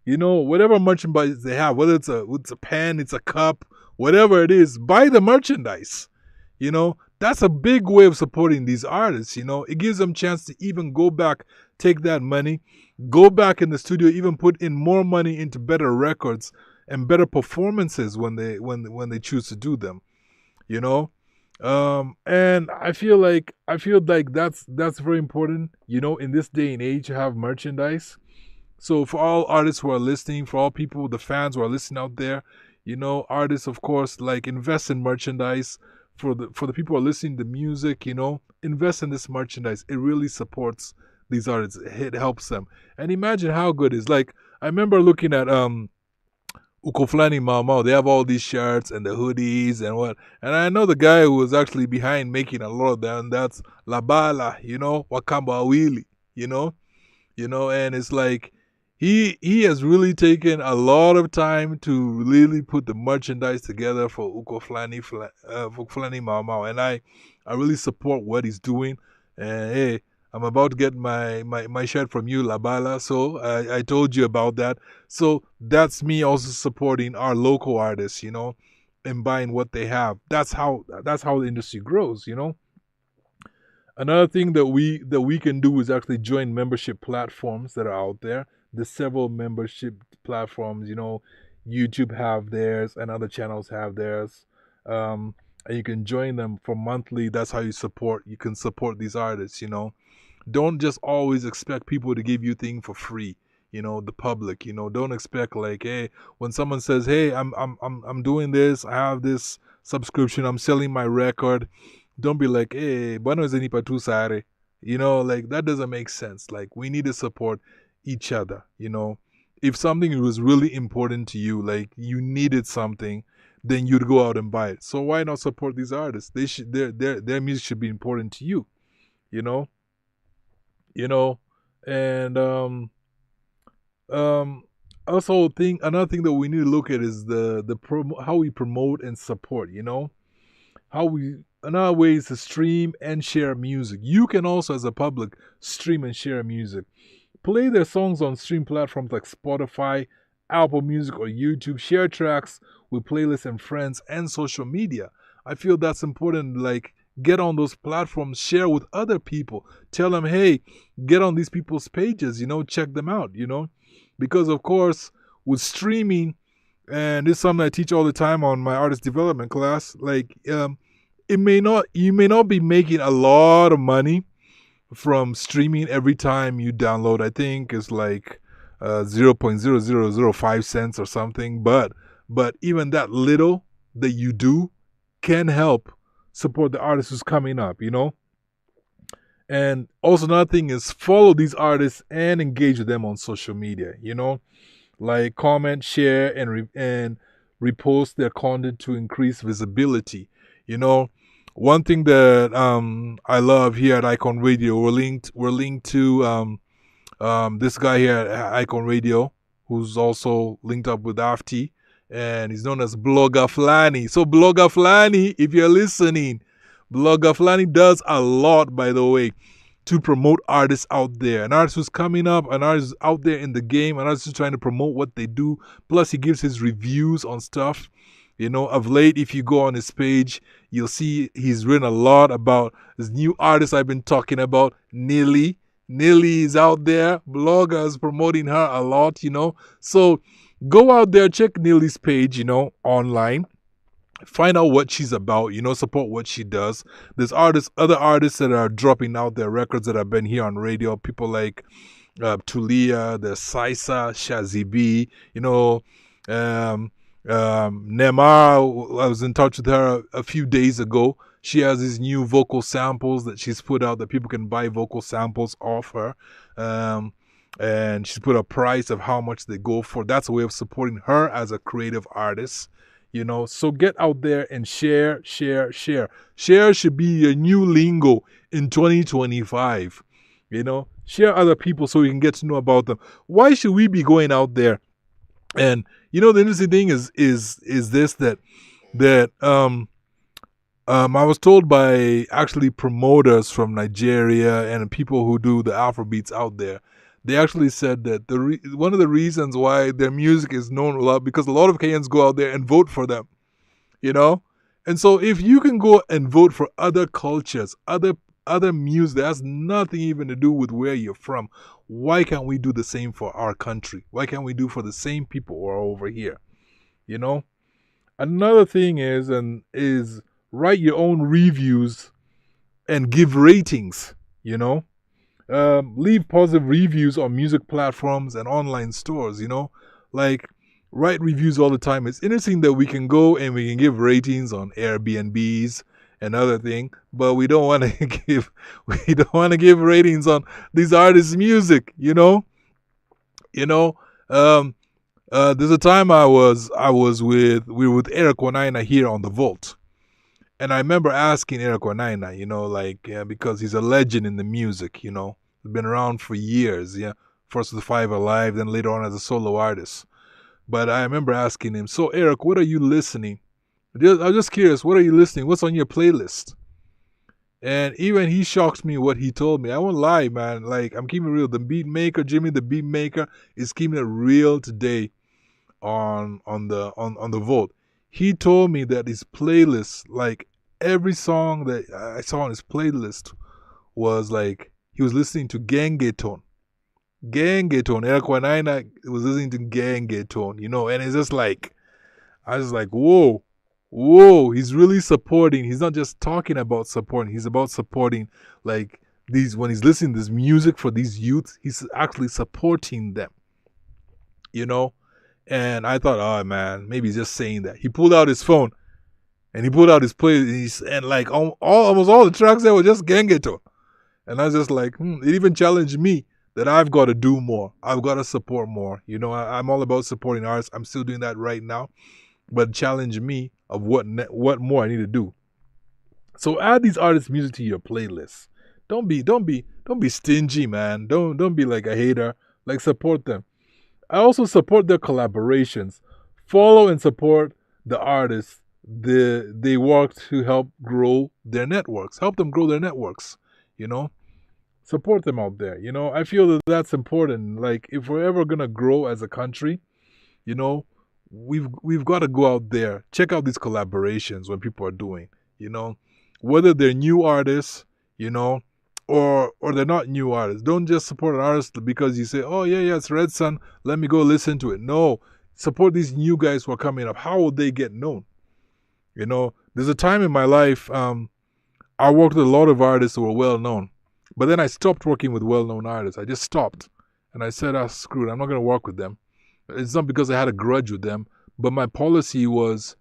you know, whatever merchandise they have, whether it's a pen, it's a cup, whatever it is, buy the merchandise. You know, that's a big way of supporting these artists, you know. It gives them a chance to even go back, take that money, go back in the studio, even put in more money into better records and better performances when they choose to do them, you know. And I feel like that's very important, you know, in this day and age to have merchandise. So for all artists who are listening, for all people, the fans who are listening out there, you know, artists, of course, like, invest in merchandise. For the people who are listening to music, you know, invest in this merchandise. It really supports these artists. It helps them. And imagine how good it is. Like, I remember looking at Ukoflani Mau. They have all these shirts and the hoodies and what. And I know the guy who was actually behind making a lot of them. And that's Labala, you know, Wakamba Awili, you know, and it's like, He has really taken a lot of time to really put the merchandise together for Ukoflani Mau. And I really support what he's doing. And hey, I'm about to get my shirt from you, Labala. So I told you about that. So that's me also supporting our local artists, you know, and buying what they have. That's how the industry grows, you know. Another thing that we can do is actually join membership platforms that are out there. There's several membership platforms, you know. YouTube have theirs and other channels have theirs. And you can join them for monthly. That's how you can support these artists, you know. Don't just always expect people to give you things for free, you know, the public, you know. Don't expect, like, hey, when someone says, hey, I'm doing this, I have this subscription, I'm selling my record, don't be like, hey, bueno es ni pa tu sare. You know, like, that doesn't make sense. Like, we need to support each other, you know. If something was really important to you, like you needed something, then you'd go out and buy it. So why not support these artists? Their music should be important to you, you know. And also another thing that we need to look at is how we promote and support, you know. Another way is to stream and share music. You can also, as a public, stream and share music. Play their songs on stream platforms like Spotify, Apple Music, or YouTube. Share tracks with playlists and friends and social media. I feel that's important. Like, get on those platforms, share with other people. Tell them, hey, get on these people's pages, you know, check them out, you know. Because, of course, with streaming, and this is something I teach all the time on my artist development class. Like, you may not be making a lot of money from streaming every time you download. I think it's like 0.0005 cents or something. But even that little that you do can help support the artist who's coming up, you know. And also another thing is follow these artists and engage with them on social media, you know, like comment, share, and repost their content to increase visibility. You know, one thing that I love here at Icon Radio, we're linked to this guy here at Icon Radio, who's also linked up with Afti, and he's known as Blogger Flani. So Blogger Flani, if you're listening, Blogger Flani does a lot, by the way, to promote artists out there. An artist who's coming up, an artist out there in the game, an artist who's trying to promote what they do. Plus, he gives his reviews on stuff. You know, of late, if you go on his page, you'll see he's written a lot about this new artist I've been talking about, Nilly. Nilly is out there. Bloggers promoting her a lot, you know. So go out there, check Nilly's page, you know, online. Find out what she's about, you know, support what she does. There's other artists that are dropping out their records that have been here on radio. People like Tulia, there's Saisa, Shazibi, you know, Nemar. I was in touch with her a few days ago. She has these new vocal samples that she's put out that people can buy vocal samples off her. And she's put a price of how much they go for. That's a way of supporting her as a creative artist. You know, so get out there and share. Share should be a new lingo in 2025. You know, share other people so you can get to know about them. Why should we be going out there? And you know, the interesting thing is this, that I was told by actually promoters from Nigeria and people who do the Afrobeats out there. They actually said that one of the reasons why their music is known a lot, because a lot of Kenyans go out there and vote for them, you know? And so if you can go and vote for other cultures, other music that has nothing even to do with where you're from, why can't we do the same for our country? Why can't we do for the same people who are over here, you know? Another thing is write your own reviews and give ratings, you know? Leave positive reviews on music platforms and online stores, you know, like write reviews all the time. It's interesting that we can go and we can give ratings on Airbnbs and other thing, but we don't want to give ratings on these artists' music, you know. There's a time we were with Eric Wanaina here on the Vault. And I remember asking Eric Wanaina, you know, like, because he's a legend in the music, you know, he's been around for years, yeah. First with Five Alive, then later on as a solo artist. But I remember asking him, so Eric, what are you listening? I'm just curious, what are you listening? What's on your playlist? And even he shocks me what he told me. I won't lie, man. Like, I'm keeping it real. The Beatmaker, Jimmy the Beatmaker, is keeping it real today on the Vault. He told me that his playlist, like every song that I saw on his playlist was like, he was listening to Gengeton. Eric Wanaina was listening to Gengeton, you know, and it's just like, I was like, whoa, he's really supporting. He's not just talking about supporting, he's about supporting, like, these, when he's listening to this music for these youths, he's actually supporting them, you know. And I thought, oh man, maybe he's just saying that. He pulled out his phone and he pulled out his playlist, and like almost all the tracks there were just Gengeton. And I was just like, it even challenged me that I've got to do more. I've got to support more. You know, I'm all about supporting artists. I'm still doing that right now, but challenge me of what more I need to do. So add these artists' music to your playlist. Don't be stingy, man. Don't be like a hater. Like, support them. I also support their collaborations. Follow and support the artists. They work to help grow their networks. Help them grow their networks, you know. Support them out there, you know. I feel that that's important. Like, if we're ever going to grow as a country, you know, we've got to go out there. Check out these collaborations when people are doing, you know. Whether they're new artists, you know, or they're not new artists. Don't just support an artist because you say, oh, yeah, it's Red Sun, let me go listen to it. No, support these new guys who are coming up. How will they get known? You know, there's a time in my life, I worked with a lot of artists who were well known. But then I stopped working with well-known artists. I just stopped. And I said, screw it, I'm not going to work with them. It's not because I had a grudge with them, but my policy was,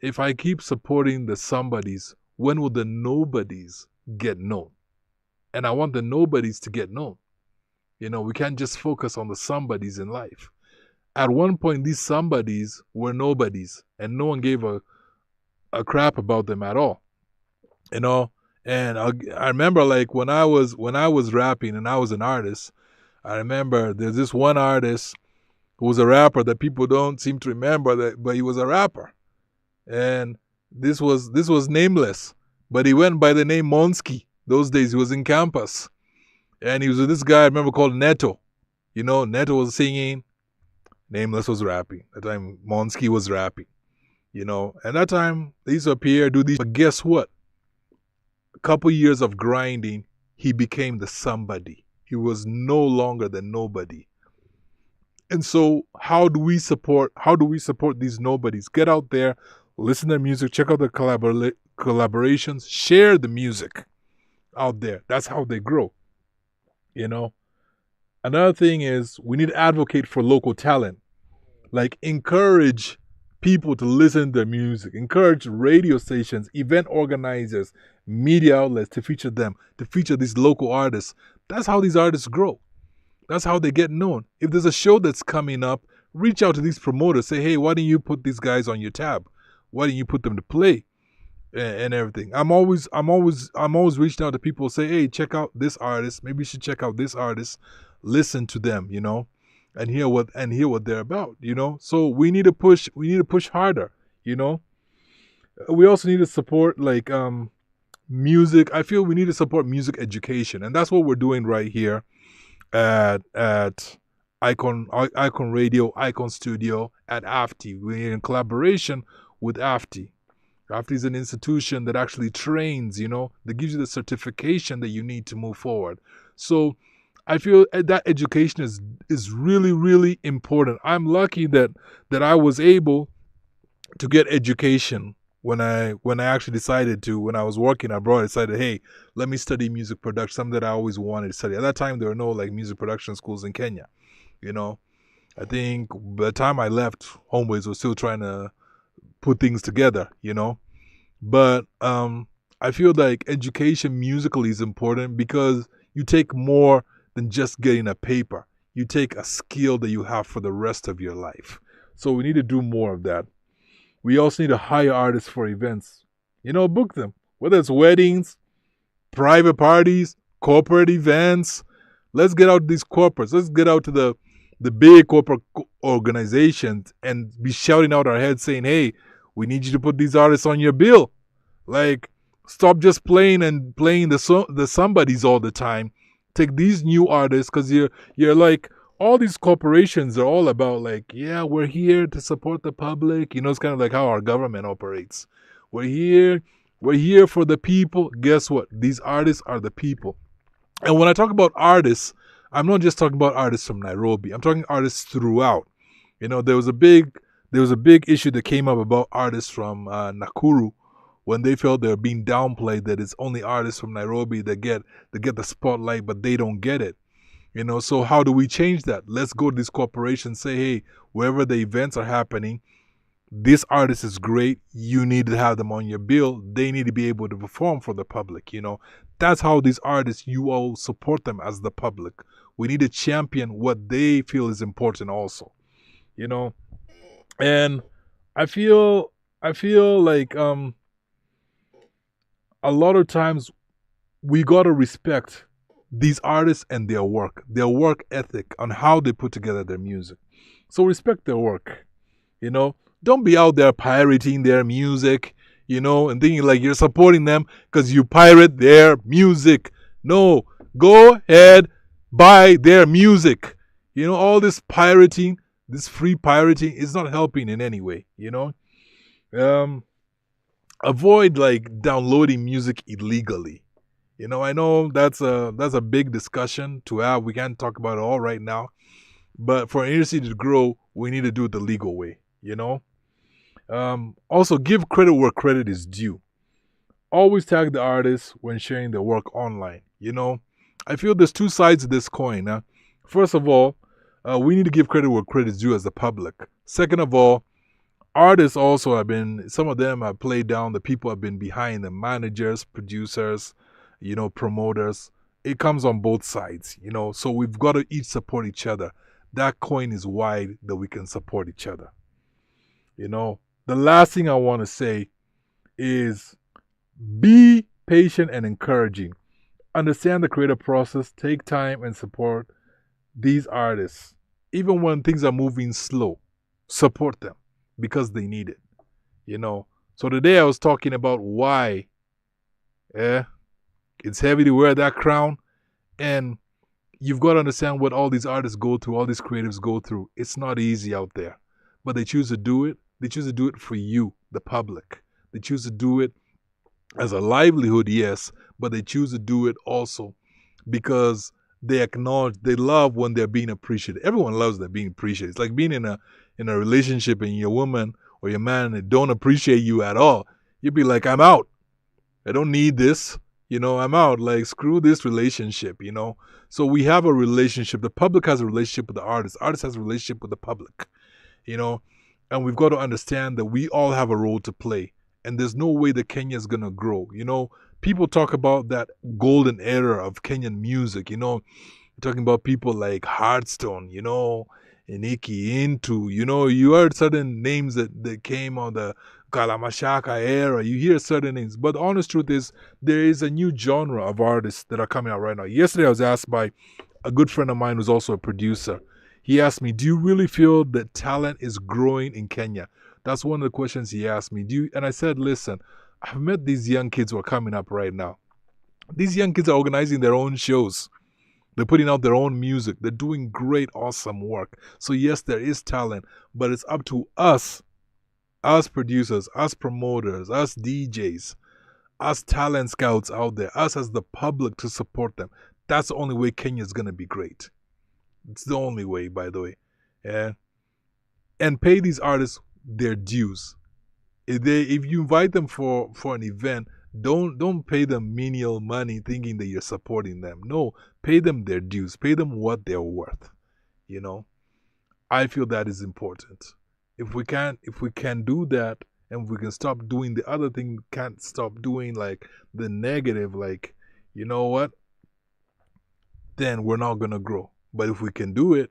if I keep supporting the somebodies, when will the nobodies get known? And I want the nobodies to get known. You know, we can't just focus on the somebodies in life. At one point, these somebodies were nobodies, and no one gave a crap about them at all. You know, and I remember, like, when I was rapping and I was an artist, I remember there's this one artist who was a rapper that people don't seem to remember, but he was a rapper. And this was nameless, but he went by the name Monsky. Those days he was in campus. And he was with this guy I remember called Neto. You know, Neto was singing, Nameless was rapping. At that time Monsky was rapping. You know, and that time they used to appear, do these, but guess what? A couple years of grinding, he became the somebody. He was no longer the nobody. And so how do we support these nobodies? Get out there, listen to music, check out the collaborations, share the music out there. That's how they grow. You know? Another thing is we need to advocate for local talent. Like, encourage people to listen to their music. Encourage radio stations, event organizers, media outlets to feature them, to feature these local artists. That's how these artists grow. That's how they get known. If there's a show that's coming up, reach out to these promoters. Say, hey, why don't you put these guys on your tab? Why don't you put them to play and everything? I'm always reaching out to people. Say, hey, check out this artist. Maybe you should check out this artist. Listen to them, you know, and hear what they're about, you know. So we need to push harder, you know. We also need to support, like, music. I feel we need to support music education, and that's what we're doing right here at Icon Radio, Icon Studio at AFTI. We're in collaboration with AFTI. AFTI is an institution that actually trains, you know, that gives you the certification that you need to move forward. So I feel that education is really, really important. I'm lucky that I was able to get education when I actually decided to. When I was working abroad, I decided, hey, let me study music production, something that I always wanted to study. At that time, there were no, like, music production schools in Kenya. You know, I think by the time I left, Homeboys was still trying to put things together, you know. But I feel like education musically is important because you take more than just getting a paper. You take a skill that you have for the rest of your life. So we need to do more of that. We also need to hire artists for events. You know, book them. Whether it's weddings, private parties, corporate events. Let's get out to these corporates. Let's get out to the big corporate organizations and be shouting out our heads saying, hey, we need you to put these artists on your bill. Like, stop just playing the somebodies all the time. Take these new artists, because you're like, all these corporations are all about, like, yeah, we're here to support the public. You know, it's kind of like how our government operates. We're here for the people. Guess what? These artists are the people. And when I talk about artists, I'm not just talking about artists from Nairobi. I'm talking artists throughout. You know, there was a big issue that came up about artists from Nakuru when they felt they were being downplayed, that it's only artists from Nairobi that get the spotlight, but they don't get it. You know, so how do we change that? Let's go to these corporations, say, hey, wherever the events are happening, this artist is great. You need to have them on your bill. They need to be able to perform for the public, you know. That's how these artists, you all support them as the public. We need to champion what they feel is important also, you know. And I feel like a lot of times we got to respect these artists and their work ethic on how they put together their music. So respect their work, you know. Don't be out there pirating their music, you know, and thinking like you're supporting them because you pirate their music. No, go ahead, buy their music. You know, all this pirating, this free pirating is not helping in any way, you know. Avoid, like, downloading music illegally. You know, I know that's a big discussion to have. We can't talk about it all right now. But for an industry to grow, we need to do it the legal way, you know? Also, give credit where credit is due. Always tag the artist when sharing their work online, you know? I feel there's two sides of this coin. Huh? First of all, we need to give credit where credit is due as the public. Second of all, artists also have been, some of them have played down, the people have been behind them, managers, producers, you know, promoters. It comes on both sides, you know, so we've got to each support each other. That coin is wide that we can support each other. You know, the last thing I want to say is be patient and encouraging. Understand the creative process, take time and support these artists. Even when things are moving slow, support them because they need it, you know. So today I was talking about why it's heavy to wear that crown, and you've got to understand what all these artists go through, all these creatives go through. It's not easy out there, but they choose to do it. They choose to do it for you, the public. They choose to do it as a livelihood, yes, but they choose to do it also because they acknowledge, they love when they're being appreciated. Everyone loves that being appreciated. It's like being in a relationship and your woman or your man don't appreciate you at all. You'd be like, I'm out. I don't need this. You know, I'm out. Like, screw this relationship, you know. So we have a relationship. The public has a relationship with the artist. Artist has a relationship with the public, you know. And we've got to understand that we all have a role to play. And there's no way that Kenya is going to grow. You know, people talk about that golden era of Kenyan music, you know. Talking about people like Heartstone, you know, Iniki Into, you know, you heard certain names that came on the Kalamashaka era. You hear certain names. But the honest truth is there is a new genre of artists that are coming out right now. Yesterday I was asked by a good friend of mine who's also a producer. He asked me, do you really feel that talent is growing in Kenya? That's one of the questions he asked me. And I said, listen, I've met these young kids who are coming up right now. These young kids are organizing their own shows. They're putting out their own music. They're doing great, awesome work. So yes, there is talent, but it's up to us producers, us promoters, us DJs, us talent scouts out there, us as the public to support them. That's the only way Kenya is going to be great. It's the only way, by the way. Yeah. And pay these artists their dues. If you invite them for an event, don't pay them menial money thinking that you're supporting them. No, pay them their dues. Pay them what they're worth. You know, I feel that is important. If we can do that, and we can stop doing the other thing, can't stop doing like the negative, like, you know what, then we're not gonna grow. But if we can do it,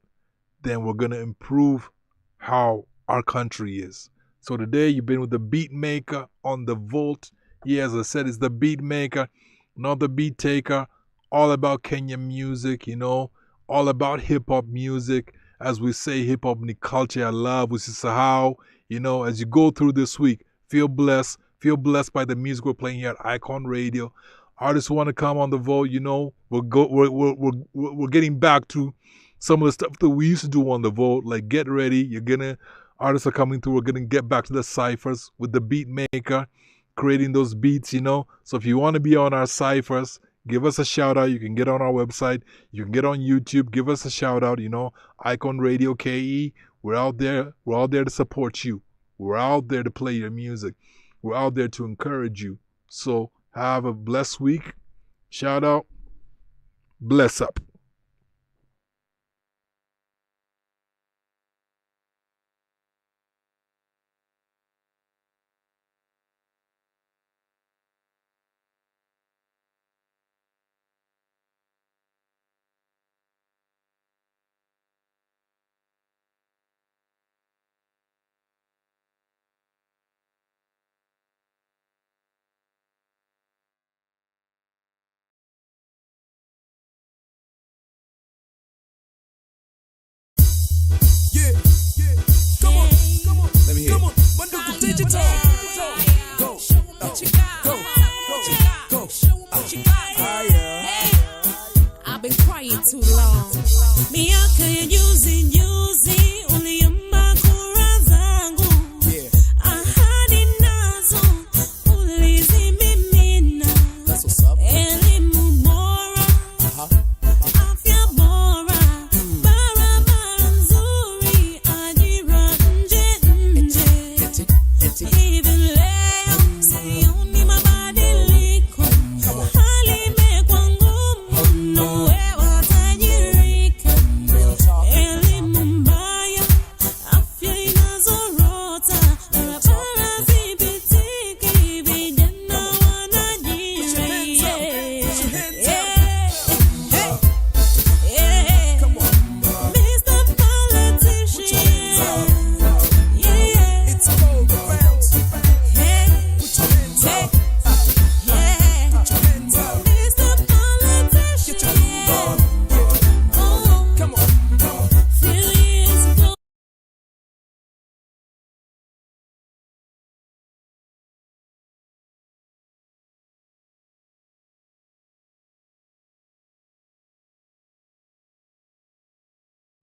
then we're gonna improve how our country is. So today you've been with the BEATMEKAH on the Vault. Yeah, as I said, it's the BEATMEKAH, not the beat taker. All about Kenyan music, you know, all about hip-hop music. As we say, hip-hop ni culture ya love, usisahau. You know, as you go through this week, feel blessed by the music we're playing here at Icon Radio. Artists who want to come on the Vault, you know, we're getting back to some of the stuff that we used to do on the Vault. Like, get ready, artists are coming through. We're gonna get back to the ciphers with the BEATMEKAH, creating those beats, you know. So if you want to be on our ciphers, give us a shout out. You can get on our website. You can get on YouTube. Give us a shout out, you know. Icon Radio KE. We're out there. We're out there to support you. We're out there to play your music. We're out there to encourage you. So have a blessed week. Shout out. Bless up. I've been quiet too long. Miaka ya juzi uliomba kura zangu. Ahadi nazo ulizimimina. Elimu bora, afya bora, barabara nzuri, ajira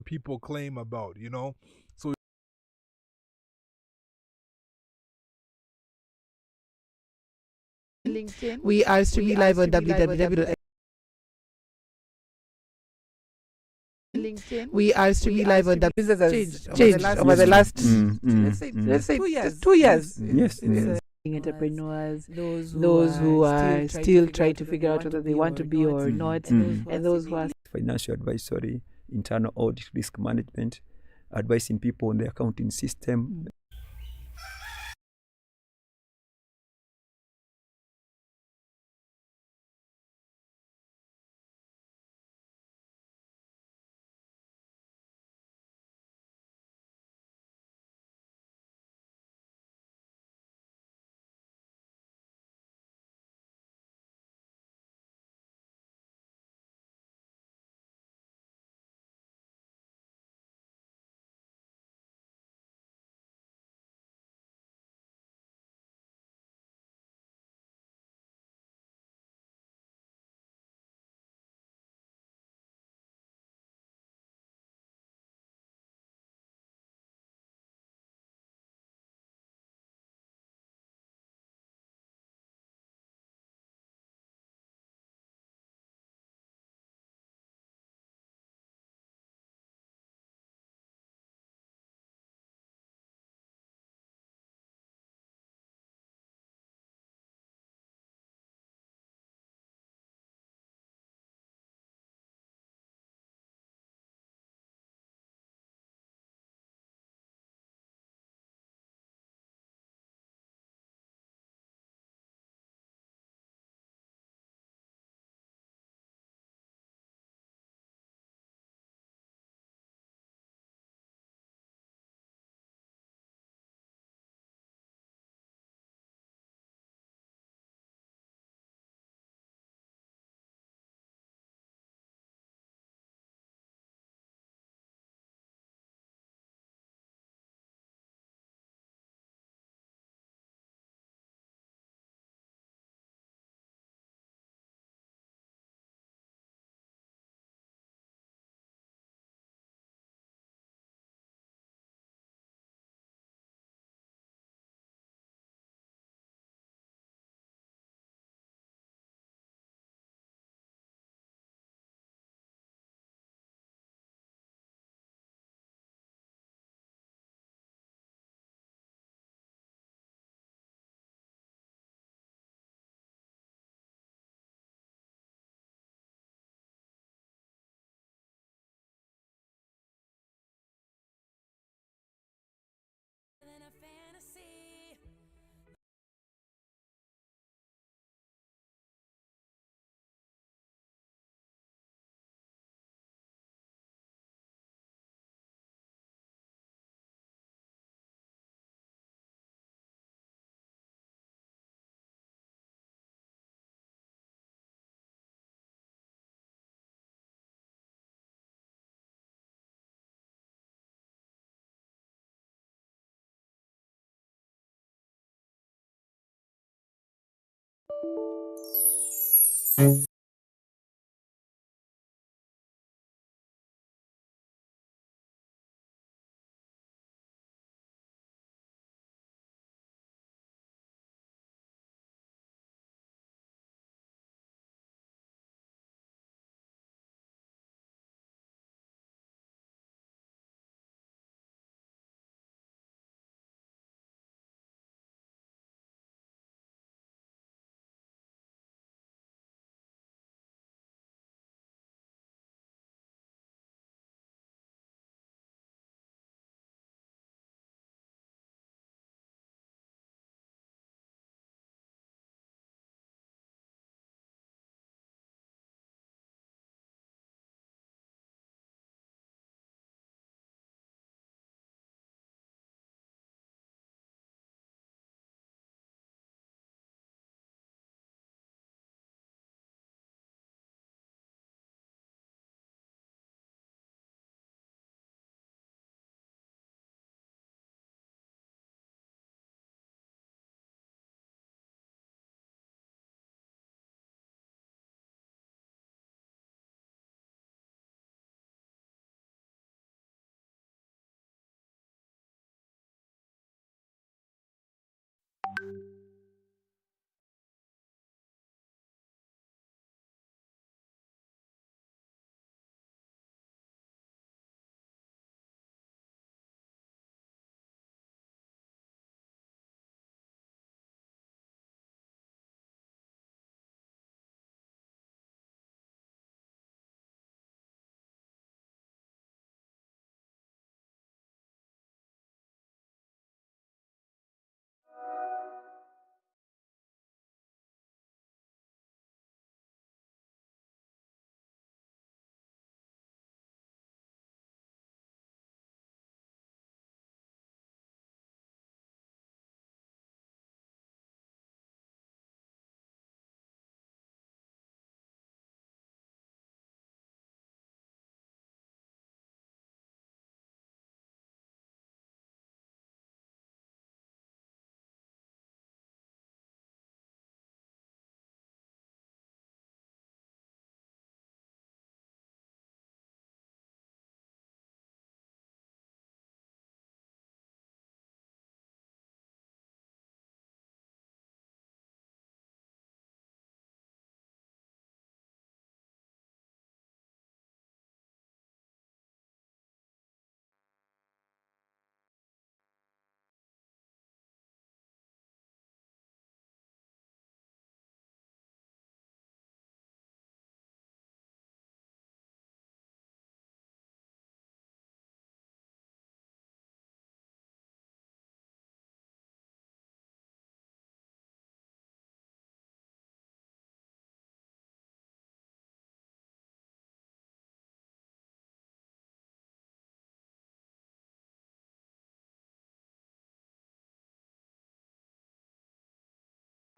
people claim about, you know? So LinkedIn. We are streaming live on www. LinkedIn. We are streaming live on the business has changed over the last let's say 2 years. Yes. Entrepreneurs, those who are still trying to figure out whether they want to be or not, and those who are financial advisory, internal audit, risk management, advising people on the accounting system.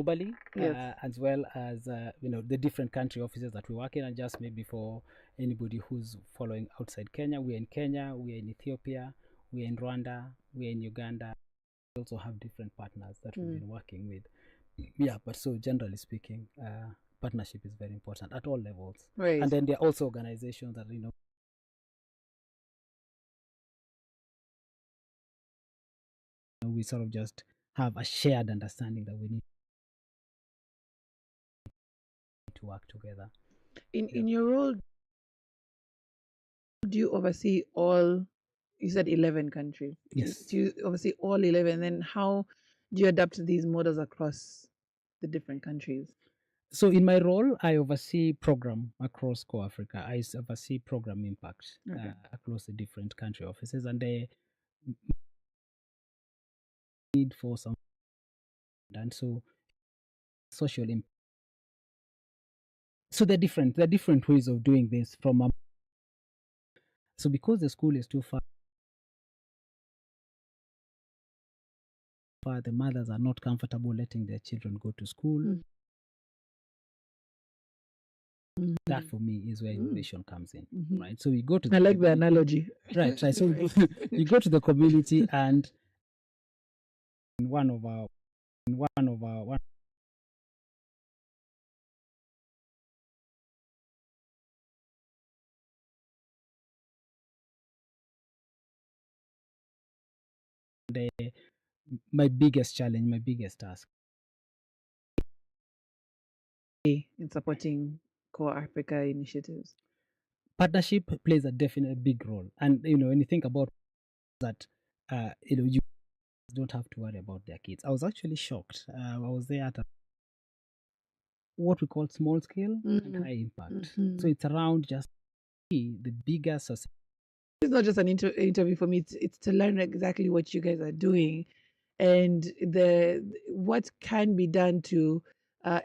globally, Yes. as well as the different country offices that we work in. And just maybe for anybody who's following outside Kenya, we're in Kenya, we're in Ethiopia, we're in Rwanda, we're in Uganda. We also have different partners that we've been working with. Yeah, but so generally speaking, partnership is very important at all levels. Right. And then there are also organizations that we sort of just have a shared understanding that we need to work together. In your role, do you oversee all? You said 11 countries. Yes. Do you oversee all 11? Then how do you adapt these models across the different countries? So in my role, I oversee program across Core Africa. I oversee program impact across the different country offices, and they need for some, and so social impact. So they're different. There are different ways of doing this from so because the school is too far, the mothers are not comfortable letting their children go to school. That for me is where innovation comes in, right? So we go to. I like the analogy. Right. So we go to the community, and one of our my biggest challenge, my biggest task in supporting Core Africa initiatives. Partnership plays a definite big role, and when you think about that, you don't have to worry about their kids. I was actually shocked. I was there at what we call small scale and high impact. So it's around just the bigger society. It's not just an interview for me. It's to learn exactly what you guys are doing, and what can be done to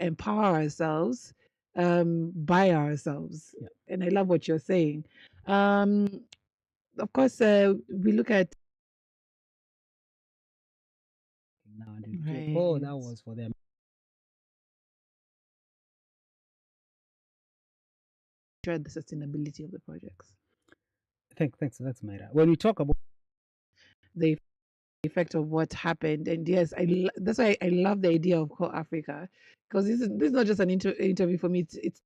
empower ourselves by ourselves. Yeah. And I love what you're saying. Of course, we look at now and joke, that was for them. The sustainability of the projects. Thanks. That's Myra. When we talk about the effect of what happened, and yes, that's why I love the idea of Core Africa, because this is not just an interview for me. It's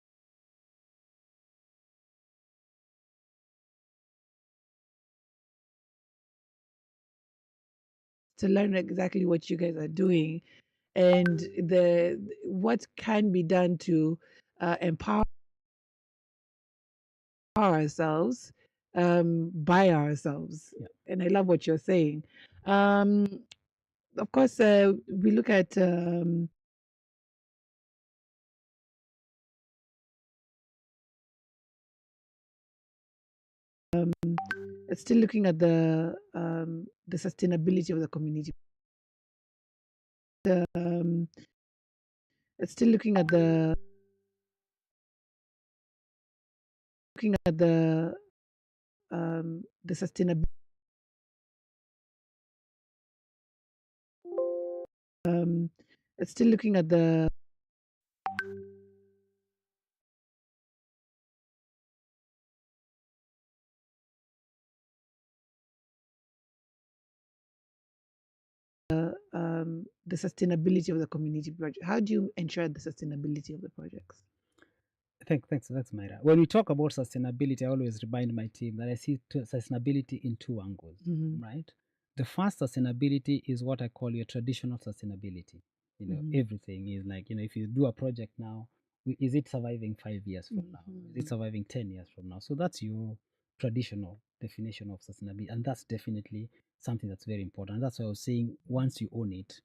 to learn exactly what you guys are doing, and what can be done to empower ourselves by ourselves. Yeah. And I love what you're saying. Of course, we look at still looking at the sustainability of the community. Still looking at the sustainability. Still looking at the sustainability of the community project. How do you ensure the sustainability of the projects? Thanks. That's Myra. When we talk about sustainability, I always remind my team that I see sustainability in two angles, right? The first sustainability is what I call your traditional sustainability. Everything is like, if you do a project now, is it surviving 5 years from now? Is it surviving 10 years from now? So that's your traditional definition of sustainability. And that's definitely something that's very important. That's why I was saying, once you own it,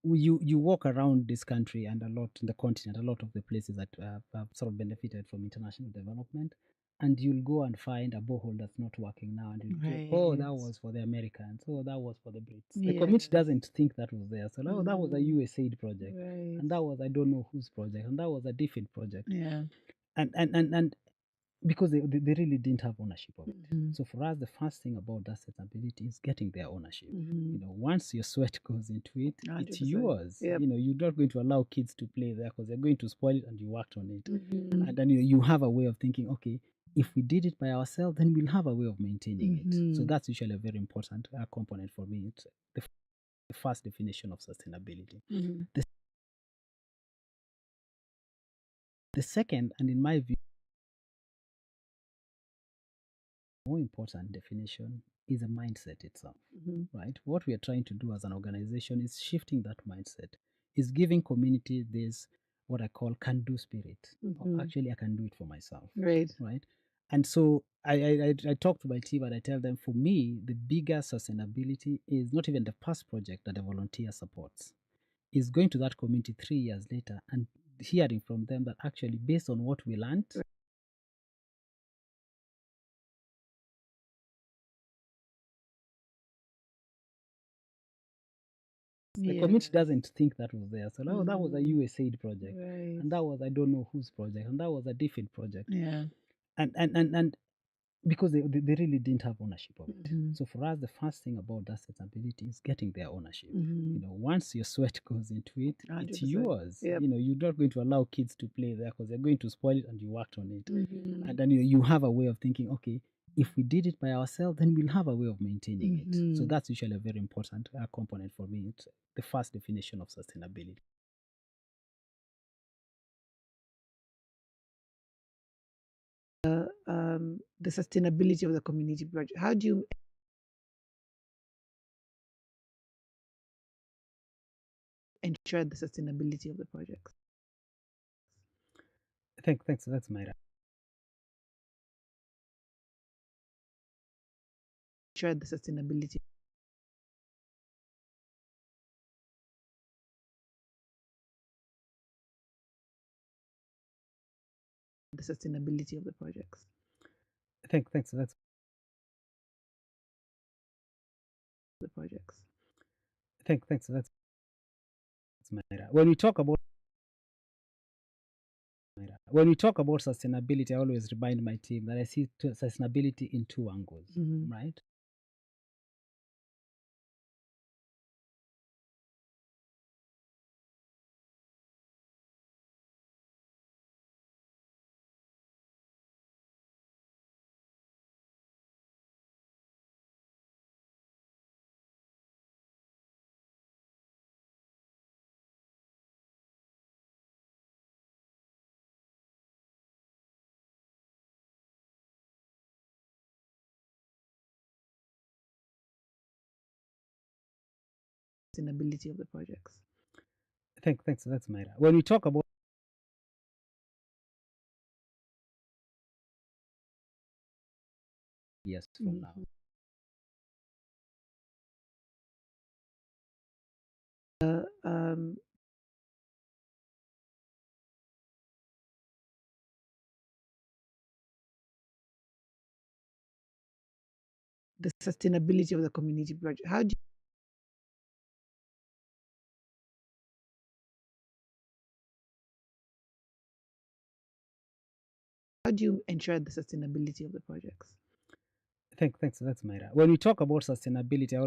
you walk around this country and a lot in the continent, a lot of the places that have sort of benefited from international development, and you'll go and find a borehole that's not working now, and you'll say, oh, that was for the Americans, oh, that was for the Brits. The community doesn't think that was there. So that was a USAID project, and that was I don't know whose project, and that was a different project. Yeah. And because they really didn't have ownership of it. So for us, the first thing about that sustainability is getting their ownership. You know, once your sweat goes into it, it's 100%. yours. Yep. You know, you're not going to allow kids to play there because they're going to spoil it, and you worked on it. Mhm. And then you have a way of thinking, okay, if we did it by ourselves, then we'll have a way of maintaining it. So that's usually a very important component for me. It's the first definition of sustainability. Mhm. The second, and in my view, more important definition is a mindset itself, right? What we are trying to do as an organization is shifting that mindset, is giving community this what I call can-do spirit. Actually, I can do it for myself, Right. right? And so I talk to my team and I tell them, for me, the bigger sustainability is not even the past project that a volunteer supports. Is going to that community 3 years later and hearing from them that actually, based on what we learned, the community doesn't think that was there. So that was a USAID project, Right. and that was I don't know whose project, and that was a different project. Yeah. And because they really didn't have ownership of it. So for us, the first thing about that sustainability is getting their ownership. You know, once your sweat goes into it, it's 100%. yours. Yep. You know, you're not going to allow kids to play there because they're going to spoil it, and you worked on it. And then you have a way of thinking, okay, if we did it by ourselves, then we'll have a way of maintaining it. So that's usually a very important component for me. It's the first definition of sustainability. The sustainability of the community project. How do you ensure the sustainability of the projects? Thanks. That's Myra. Ensure the sustainability. The sustainability of the projects. Thanks. That's the projects. Thanks. That's Myra. When we talk about sustainability, I always remind my team that I see sustainability in two angles, right? Sustainability of the projects. Thanks. That's Myra. When we talk about years from now, the sustainability of the community project. How do you ensure the sustainability of the projects? Thanks. That's Myra. When we talk about sustainability, I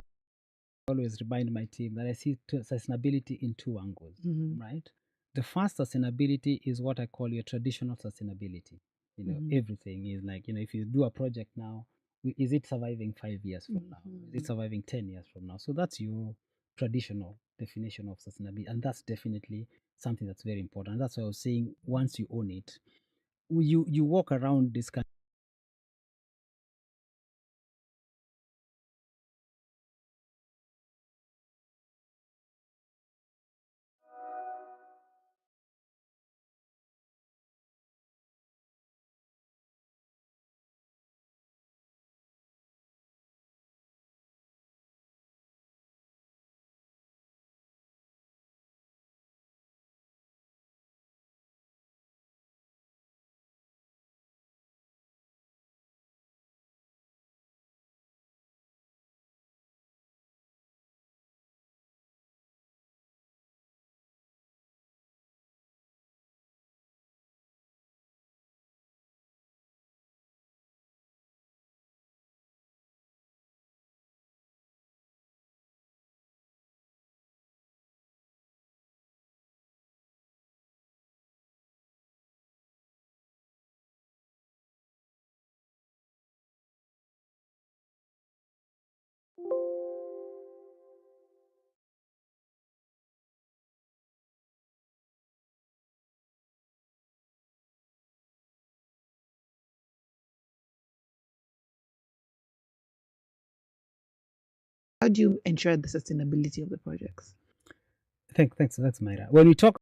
always remind my team that I see sustainability in two angles, right? The first sustainability is what I call your traditional sustainability. You know, everything is like, you know, if you do a project now, is it surviving 5 years from now? Is it surviving 10 years from now? So that's your traditional definition of sustainability. And that's definitely something that's very important. That's why I was saying, once you own it, you walk around this kind How do you ensure the sustainability of the projects? Thanks, Myra. When we talk